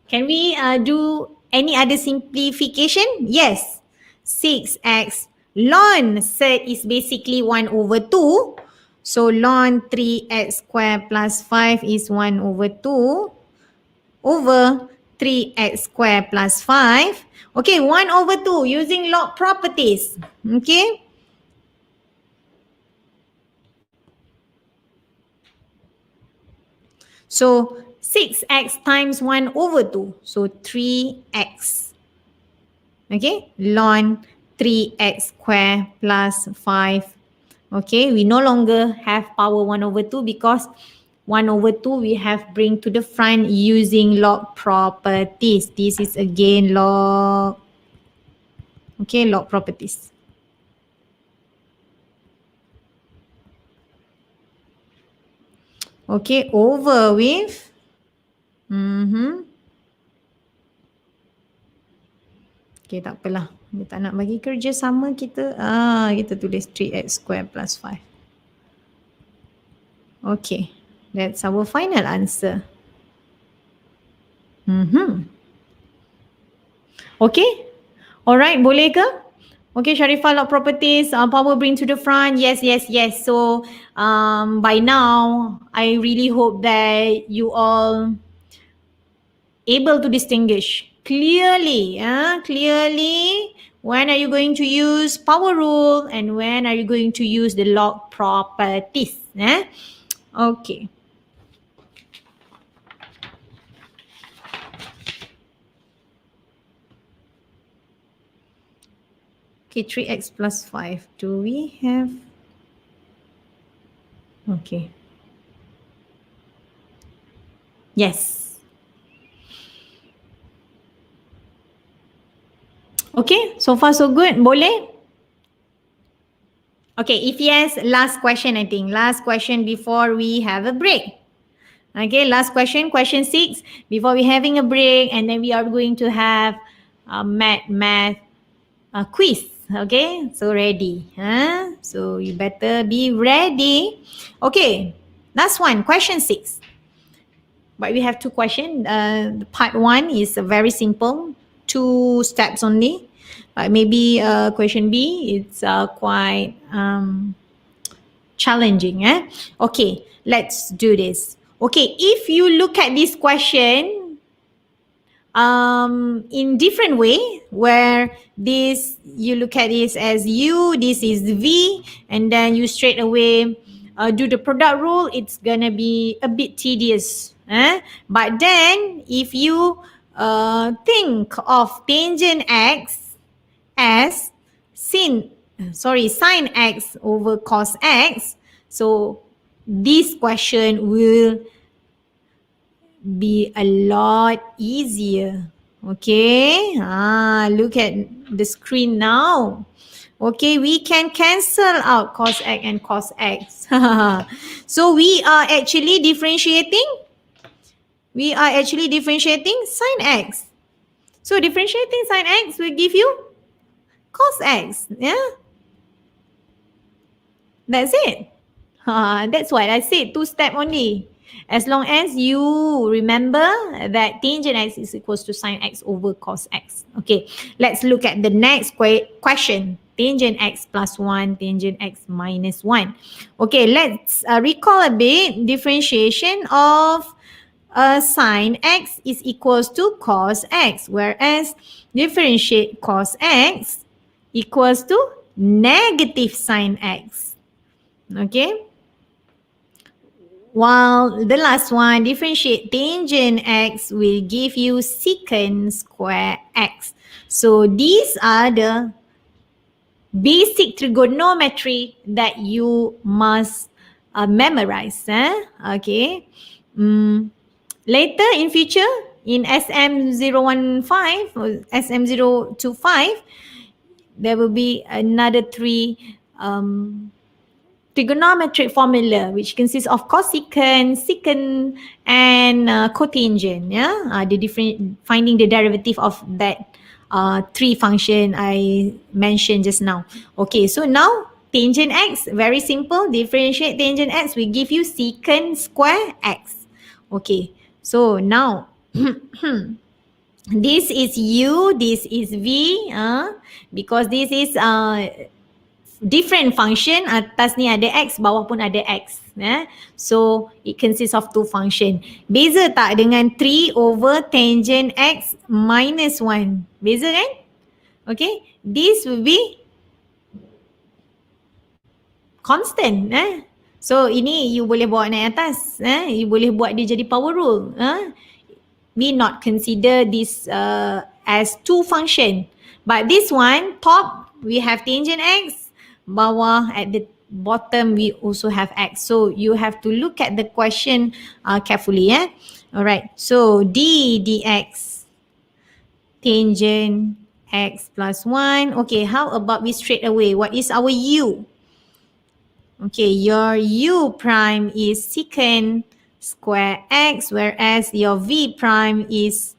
Can we do any other simplification? Yes. 6x ln set is basically 1 over 2. So ln 3x square plus 5 is 1 over 2 over 3x square plus 5. Okay, 1 over 2 using log properties. Okay. So 6x times 1 over 2. So 3x. Okay, ln 3x squared plus 5. Okay, we no longer have power 1 over 2 because 1 over 2 we have bring to the front using log properties. This is again log, okay, log properties. Okay, over with okay, tak apalah. Dia tak nak bagi kerja sama kita. Kita tulis 3x squared plus 5. Okay, that's our final answer. Okay, alright, boleh ke? Okay, Sharifah, log properties, power bring to the front. Yes. So by now, I really hope that you all able to distinguish clearly, when are you going to use power rule and when are you going to use the log properties. Okay. Okay, 3x plus 5. Do we have? Okay. Yes. Okay, so far so good. Boleh? Okay, if yes, last question I think. Last question before we have a break. Okay, last question, question 6. Before we having a break, and then we are going to have a math quiz. Okay, so ready. So you better be ready. Okay, last one, question 6. But we have 2 questions. Part 1 is very simple, 2 steps only. But maybe question B, it's quite challenging. Okay, let's do this. Okay, if you look at this question in different way, where this, you look at this as U, this is V, and then you straight away do the product rule, it's gonna be a bit tedious. But then if you think of tangent X as sine X over cos X, so this question will be a lot easier. Okay, look at the screen now. Okay, we can cancel out cos X and cos X. So we are actually differentiating. We are actually differentiating sin X. So differentiating sin X will give you cos X. Yeah, that's it. That's why I said 2 step only. As long as you remember that tangent X is equals to sin X over cos X. Okay, let's look at the next question. Tangent X plus 1, tangent X minus 1. Okay, let's recall a bit. Differentiation of sin X is equals to cos X, whereas differentiate cos X equals to negative sin X. Okay. While the last one, differentiate tangent X will give you secant square X. So these are the basic trigonometry that you must memorize. Okay. Later in future, in SM015 or SM025, there will be another 3 trigonometric formula which consists of cosecant, secant, and cotangent. Finding the derivative of that 3 function I mentioned just now. Okay, so now tangent X, very simple. Differentiate tangent X will give you secant square X. Okay, so now this is U, this is V, because this is different function. Atas ni ada X, bawah pun ada X. So it consists of 2 function. Beza tak dengan 3 over tangent X minus 1? Beza kan? Okay, this will be constant. So ini you boleh bawa naik atas. You boleh buat dia jadi power rule. We not consider this as 2 function. But this one, top we have tangent x. Bawah at the bottom we also have x. So you have to look at the question carefully. Alright, so d dx tangent x plus 1. Okay, how about we straight away? What is our u? Okay, your u prime is secant square x, whereas your v prime is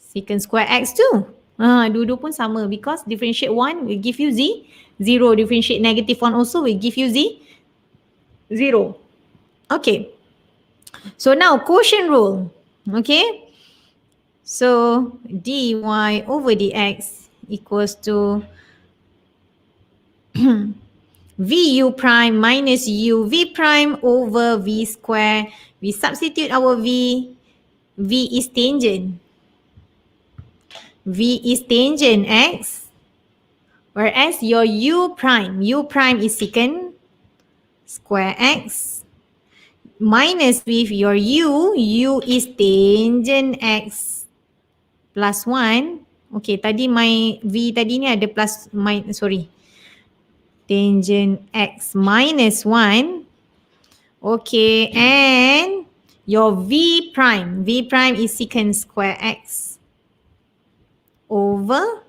secant square x too. Dua-dua pun sama because differentiate 1 will give you 0. Differentiate negative 1 also will give you 0. Okay. So now quotient rule. Okay. So dy over dx equals to vu prime minus u v prime over v square. We substitute our v. V is tangent. V is tangent x. Whereas your u prime is secant square x. Minus with your u is tangent x plus 1. Okay, tadi my v tadi ni ada plus, tangent x minus 1. Okay, and your v prime is secant square x over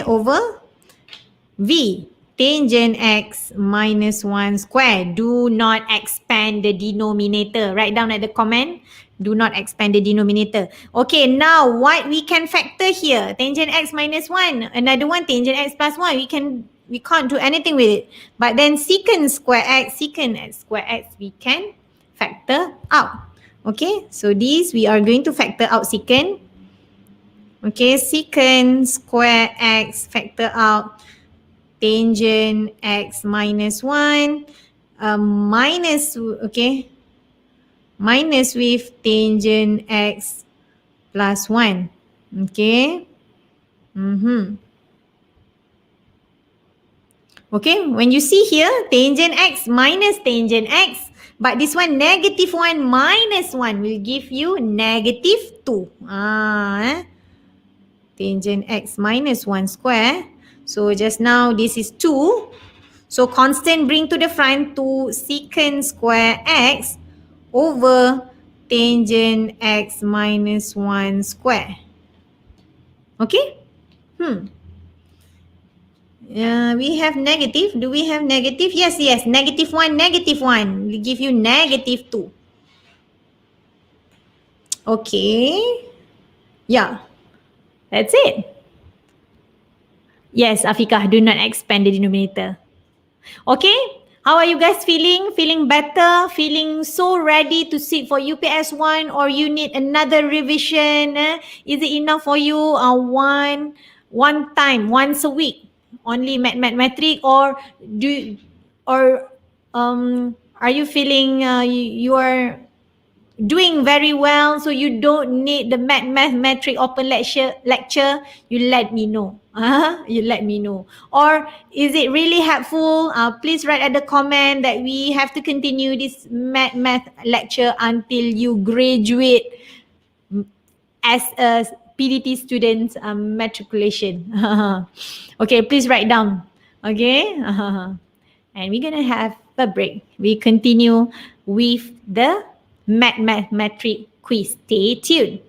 over v tangent x minus 1 square. Do not expand the denominator. Write down at the comment. Do not expand the denominator. Okay, now what we can factor here? Tangent x minus 1. Another one, tangent x plus 1. We can't do anything with it. But then secant square x, we can factor out. Okay, so these we are going to factor out secant. Okay, secant square x factor out. Tangent x minus 1 minus with tangent x plus 1. Okay. Okay, when you see here tangent x minus tangent x, but this one negative 1 minus 1 will give you negative 2. Tangent x minus 1 square. So just now this is 2. So constant bring to the front to secant square x over tangent x minus 1 square. Okay? We have negative. Do we have negative? Yes. Negative 1 will give you negative 2. Okay. Yeah. That's it. Yes, Afikah, do not expand the denominator. Okay, how are you guys feeling? Feeling better? Feeling so ready to sit for UPS 1 or you need another revision? Is it enough for you one time, once a week? Only mathematic or are you feeling you are doing very well, so you don't need the mathematic open lecture, you let me know. You let me know. Or is it really helpful? Please write at the comment that we have to continue this math lecture until you graduate as a PDT student matriculation. Okay, please write down. Okay. And we're gonna have a break. We continue with the mathematic quiz. Stay tuned.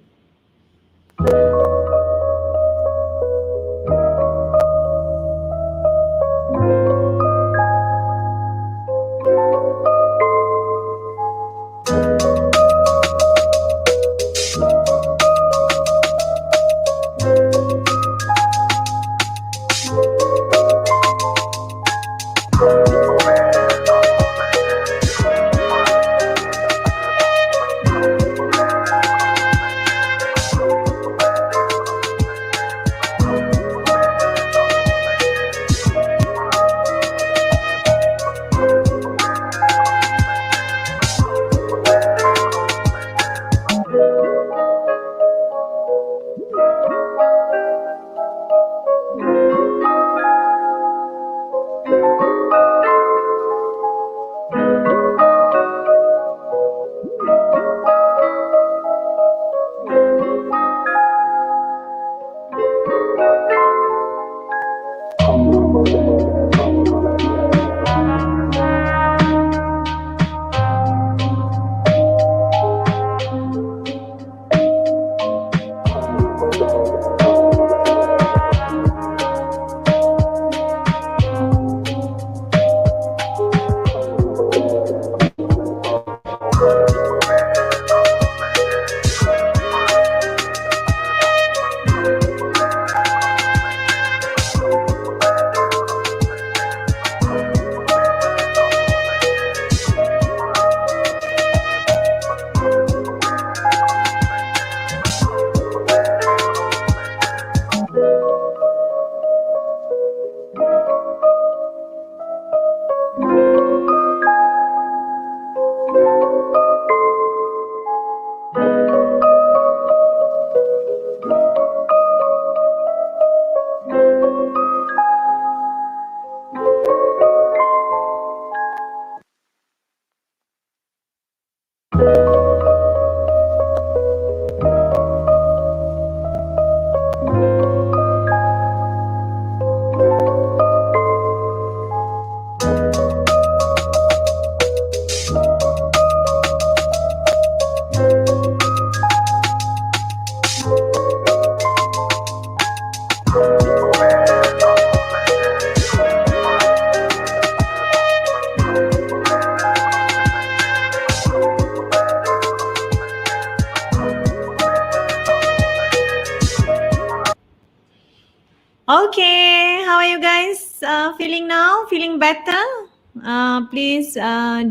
Okay, how are you guys feeling now? Feeling better? Please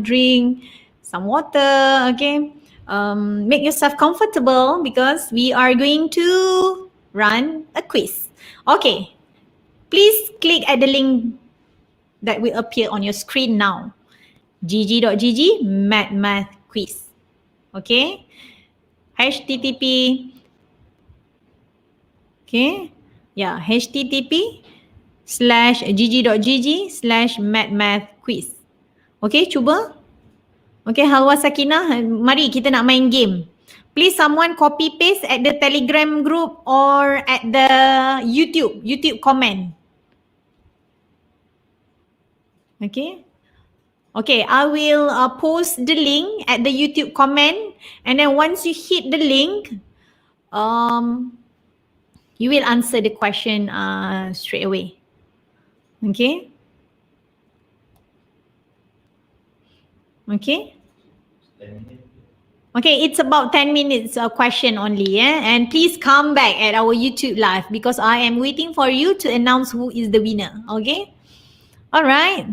drink some water, okay? Make yourself comfortable because we are going to run a quiz. Okay, please click at the link that will appear on your screen now. gg.gg Madmath quiz. Okay? HTTP. Okay? Yeah, http://gg.gg/Madmath quiz. Okay, cuba. Okay, Halwa Sakinah, mari kita nak main game. Please someone copy paste at the Telegram group or at the YouTube comment. Okay. Okay, I will post the link at the YouTube comment, and then once you hit the link, you will answer the question straight away. Okay. Okay. Okay, it's about 10 minutes question only, and please come back at our YouTube live because I am waiting for you to announce who is the winner. Okay. All right.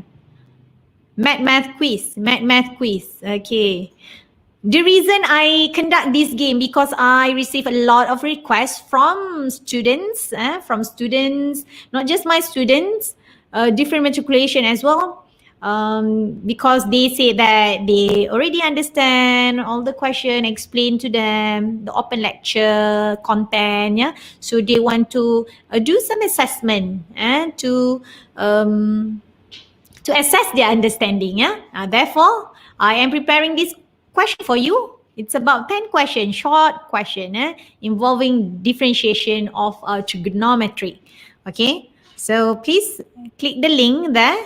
Math quiz. Okay. The reason I conduct this game because I receive a lot of requests from students, not just my students, different matriculation as well, because they say that they already understand all the question, explain to them the open lecture content, yeah. So they want to do some assessment and to assess their understanding. Yeah. Therefore, I am preparing this question for you. It's about 10 questions, short question, involving differentiation of trigonometry. Okay. So please click the link there.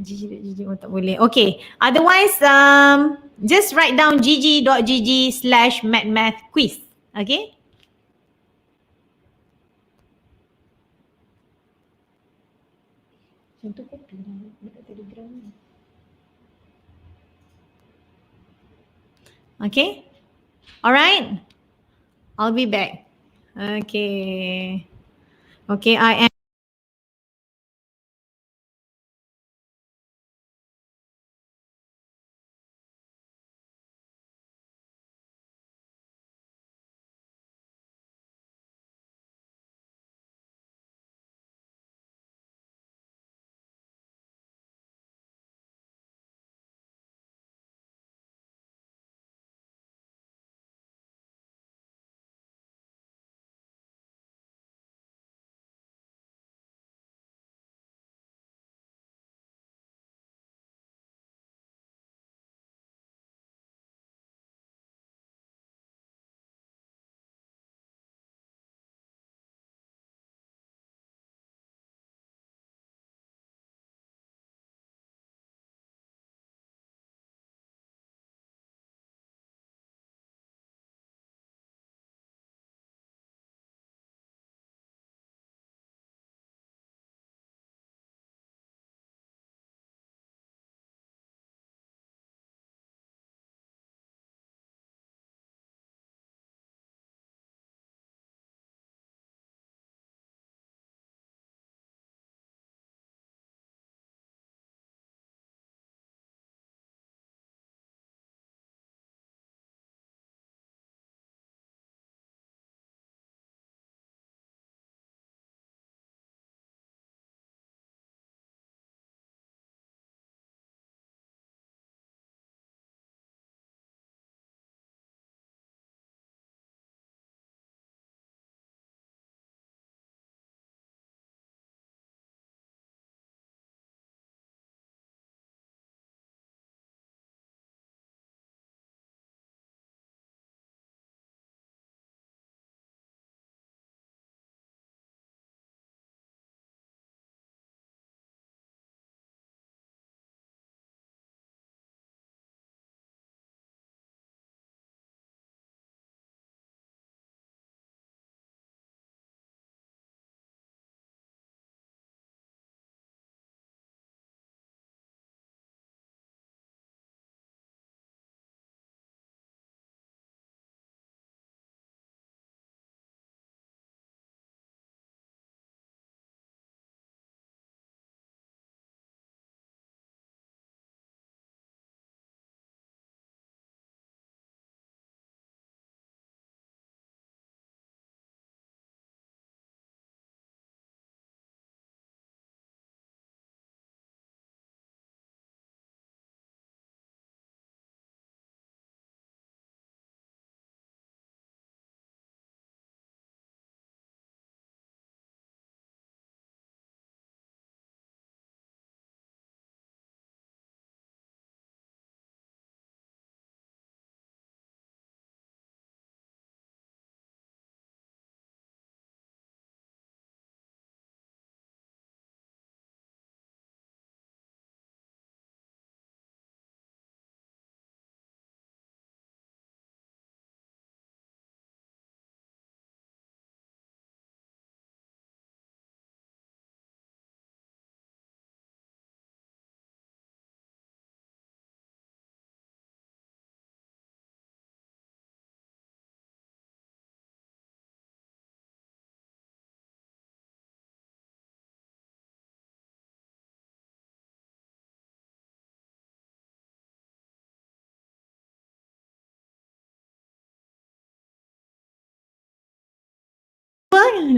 Tak boleh. Okay. Otherwise, just write down gg.gg/Madmath quiz. Okay. Contoh kopi dekat Telegram ni. Okay. All right. I'll be back. Okay. Okay, I am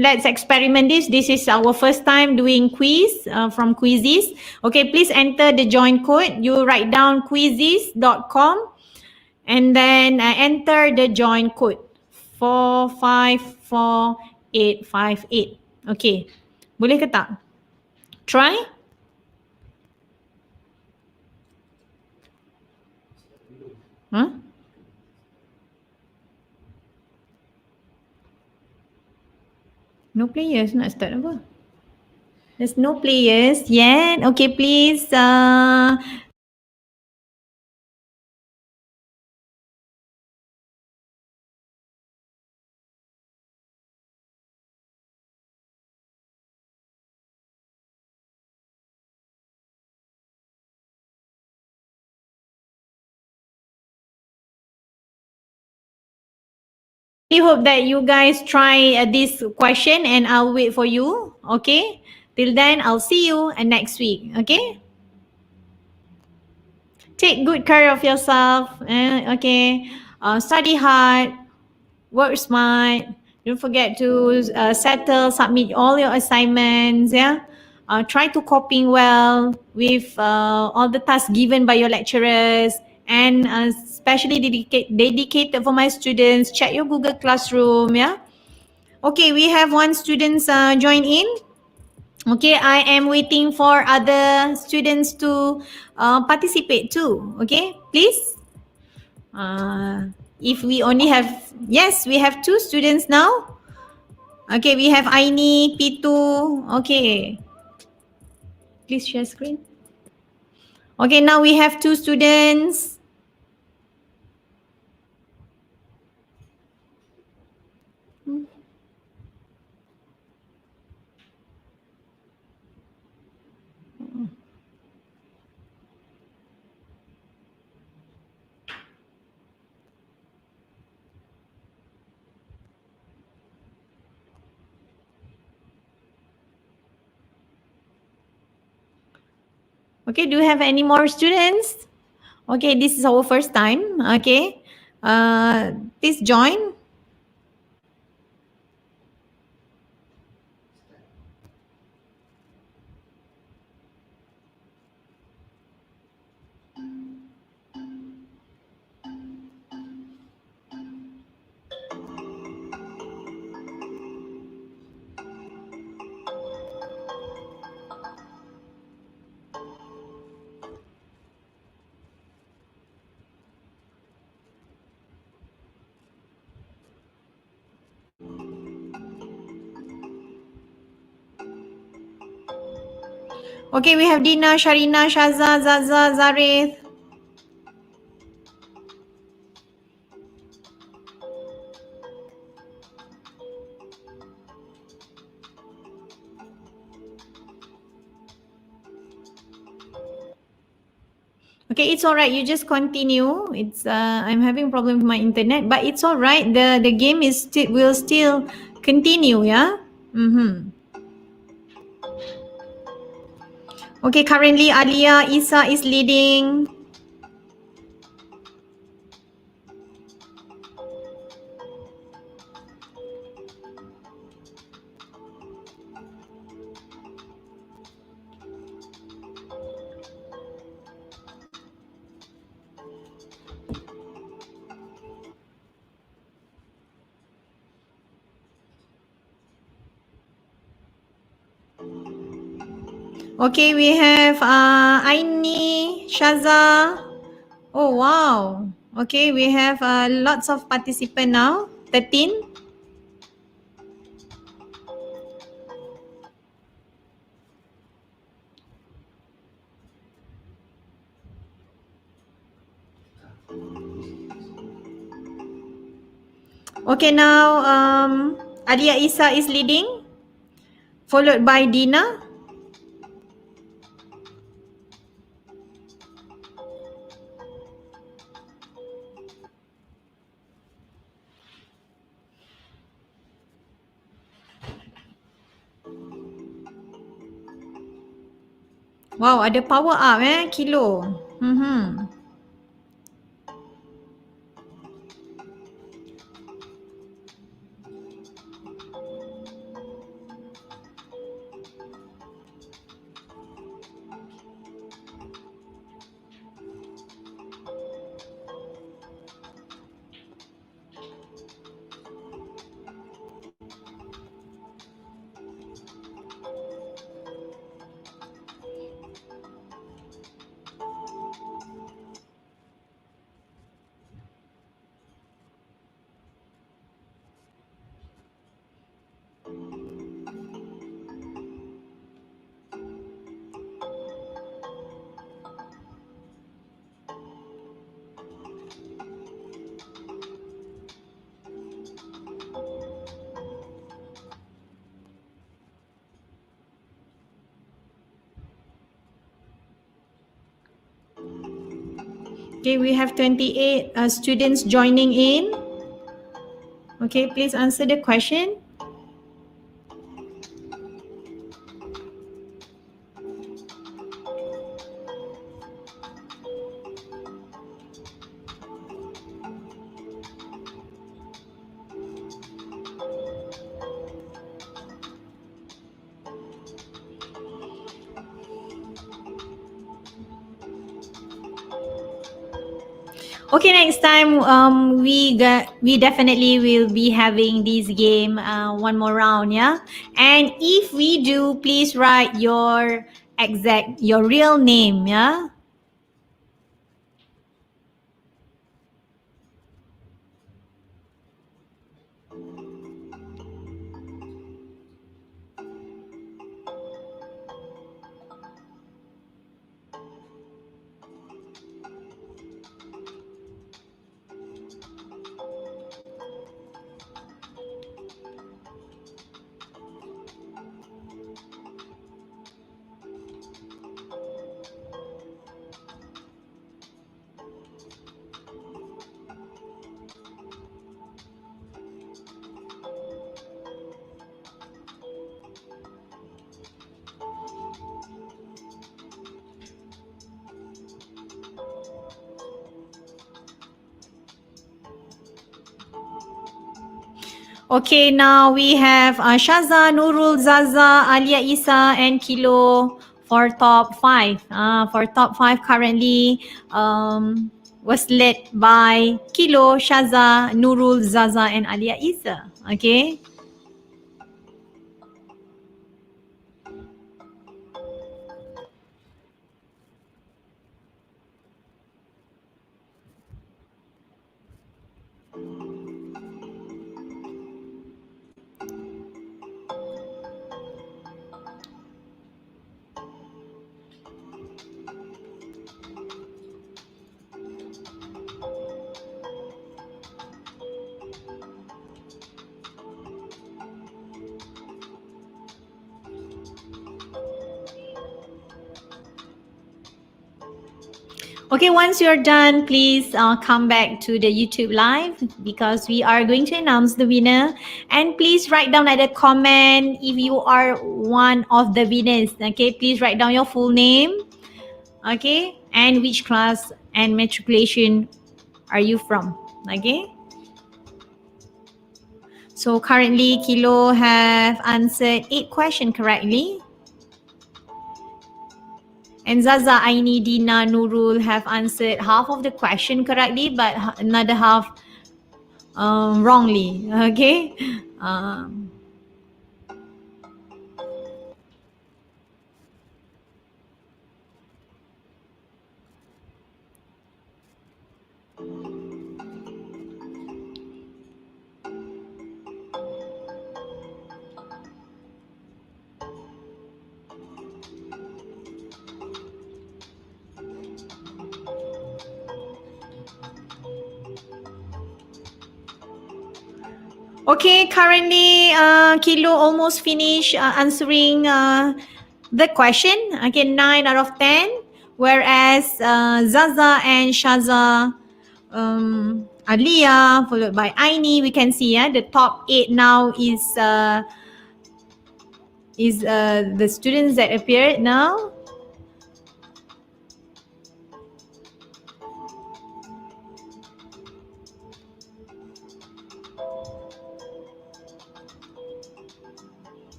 let's experiment this. This is our first time doing quiz from Quizzes. Okay, please enter the join code. You write down quizzes.com and then enter the join code 454858. Okay, boleh ke tak? Try. Huh? No players, nak start apa? There's no players yet. Okay, please. I hope that you guys try this question and I'll wait for you. Okay. Till then, I'll see you next week. Okay. Take good care of yourself. Okay. Study hard. Work smart. Don't forget to submit all your assignments. Yeah. Try to coping well with all the tasks given by your lecturers, and especially dedicated for my students. Check your Google Classroom. Yeah. Okay, we have one student join in. Okay, I am waiting for other students to participate too. Okay, please. If we only have, yes, we have 2 students now. Okay, we have Aini, Pitu. Okay, please share screen. Okay, now we have 2 students. Okay, do you have any more students? Okay, this is our first time. Okay, please join. Okay, we have Dina, Sharina, Shaza, Zaza, Zareth. Okay, it's all right. You just continue. It's I'm having problem with my internet, but it's all right. The game is will still continue. Yeah. Okay, currently Alia Isa is leading. Okay, we have Aini, Shaza. Oh wow. Okay, we have lots of participants now. 13. Okay, now Alia Isa is leading, followed by Dina. Wow, ada power up kilo. Okay, we have 28 students joining in. Okay, please answer the question. Okay, next time we definitely will be having this game one more round, yeah. And if we do, please write your real name, yeah. Okay, now we have Shaza, Nurul, Zaza, Alia Isa, and Kilo for top 5. For top 5 currently was led by Kilo, Shaza, Nurul, Zaza, and Alia Isa. Okay. Okay, once you're done, please come back to the YouTube live because we are going to announce the winner. And please write down at the comment if you are one of the winners. Okay, please write down your full name. Okay, and which class and matriculation are you from? Okay. So currently, Kilo have answered 8 questions correctly. And Zaza, Aini, Dina, Nurul have answered half of the question correctly, but another half wrongly. Okay. Okay, currently Kilo almost finished answering the question. Okay, 9 out of 10. Whereas Zaza and Shaza, Alia, followed by Aini, we can see the top 8 now is the students that appeared now.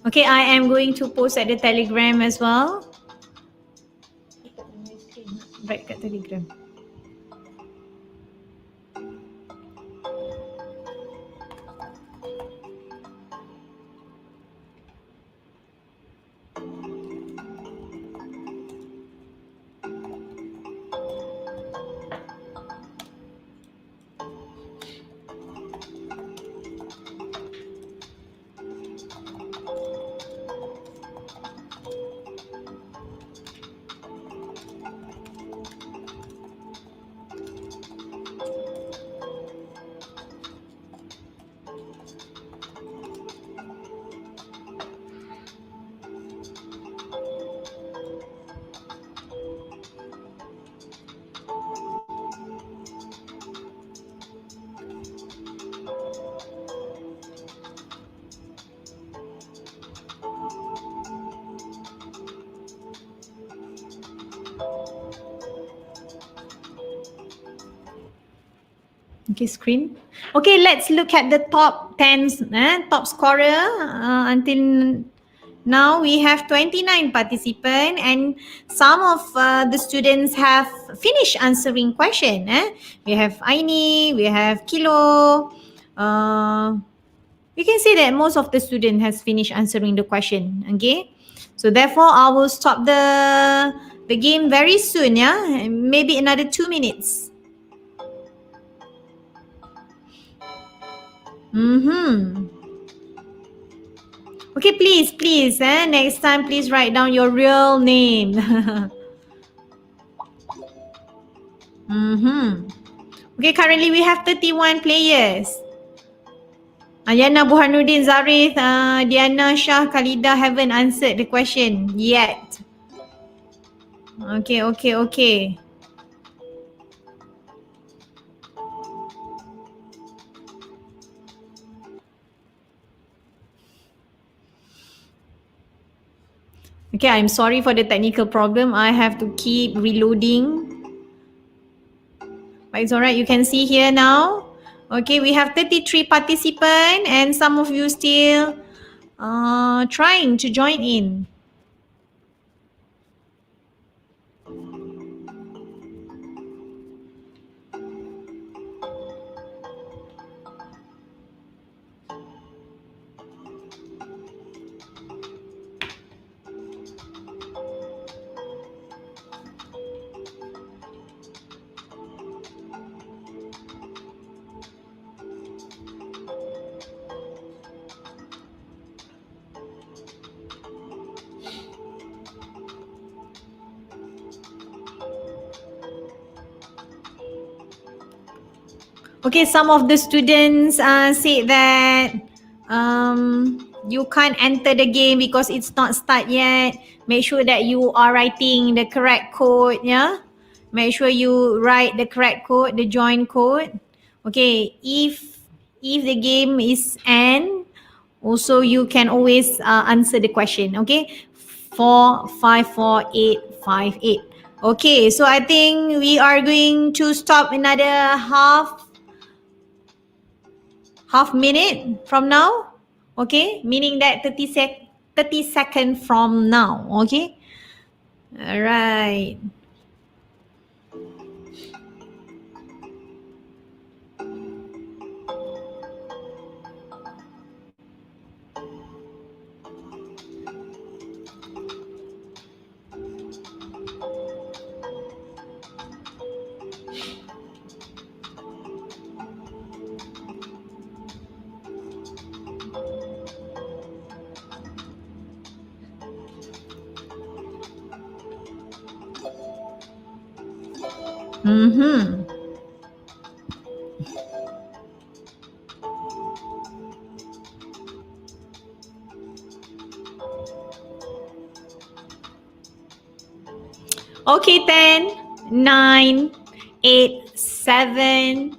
Okay, I am going to post at the Telegram as well. Right kat Telegram. Okay, screen. Okay, let's look at the top 10, top scorer. Until now, we have 29 participants and some of the students have finished answering question. We have Aini, we have Kilo. You can see that most of the student has finished answering the question. Okay, so therefore I will stop the game very soon. Yeah, maybe another 2 minutes. Okay, please, next time please write down your real name. Okay, currently we have 31 players. Ayana, Burhanuddin, Zarif, Diana, Shah, Khalida haven't answered the question yet. Okay. Okay, I'm sorry for the technical problem. I have to keep reloading. But it's alright, you can see here now. Okay, we have 33 participants and some of you still trying to join in. Okay, some of the students say that you can't enter the game because it's not start yet. Make sure that you are writing the correct code, yeah? Make sure you write the correct code, the join code. Okay, if the game is end, also you can always answer the question, okay? 454858. Okay, so I think we are going to stop another half minute from now. Okay, meaning that 30 seconds from now. Okay, all right. Okay, 10, 9, 8, 7,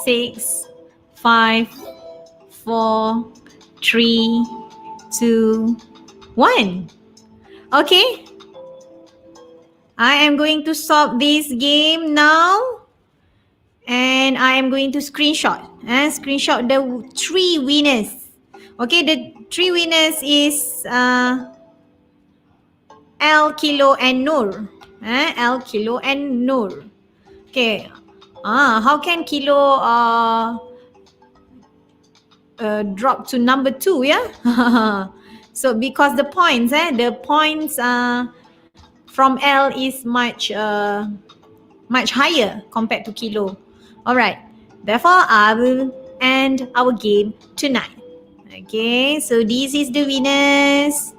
6, 5, 4, 3, 2, 1. Okay, I am going to stop this game now. And I am going to screenshot the 3 winners. Okay, the 3 winners is L, Kilo and Nur. L, Kilo and Nur. Okay. How can Kilo drop to number 2, yeah? So because the points from L is much higher compared to Kilo. All right. Therefore, I will end our game tonight. Okay, so this is the winners.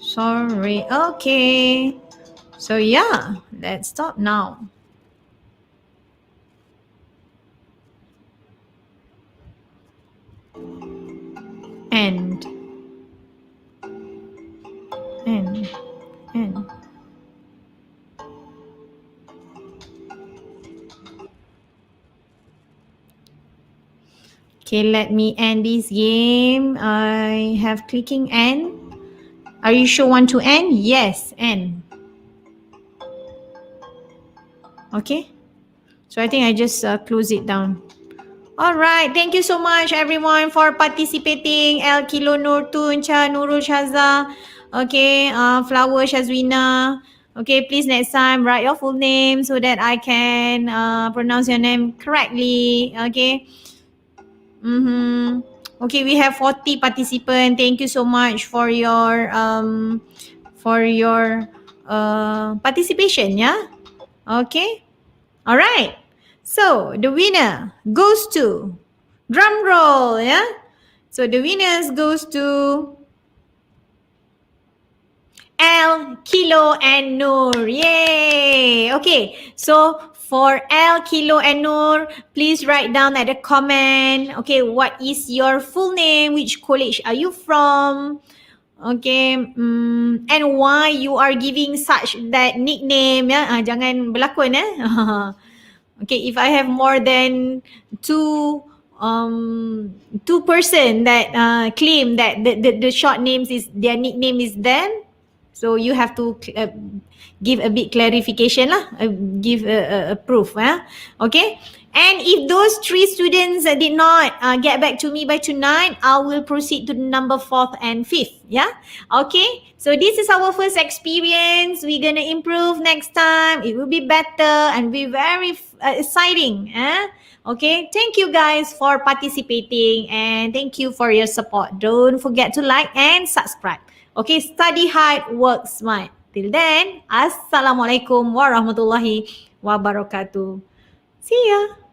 Sorry. Okay. So yeah, let's stop now. End. Okay. Okay, let me end this game. I have clicking end. Are you sure want to end? Yes, end. Okay. So I think I just close it down. All right. Thank you so much, everyone, for participating. El Kilo Nur Tuncha Nurul Shaza. Okay. Flower Shazwina. Okay. Please next time write your full name so that I can pronounce your name correctly. Okay. Okay. We have 40 participants. Thank you so much for your participation. Yeah. Okay. All right. So the winner goes to, drum roll, yeah? So the winners goes to L, Kilo, and Noor. Yay! Okay, so for L, Kilo, and Noor, please write down at the comment, okay, what is your full name? Which college are you from? Okay, and why you are giving such that nickname, ya? Jangan berlakon, Okay, if I have more than two person that claim that the short names is their nickname is them, so you have to give a bit clarification lah, give a proof, okay. And if those 3 students did not get back to me by tonight, I will proceed to number 4th and 5th. Yeah. Okay. So this is our first experience. We're gonna improve next time. It will be better and be very exciting. Okay. Thank you guys for participating and thank you for your support. Don't forget to like and subscribe. Okay. Study hard, work smart. Till then, Assalamualaikum warahmatullahi wabarakatuh. See ya.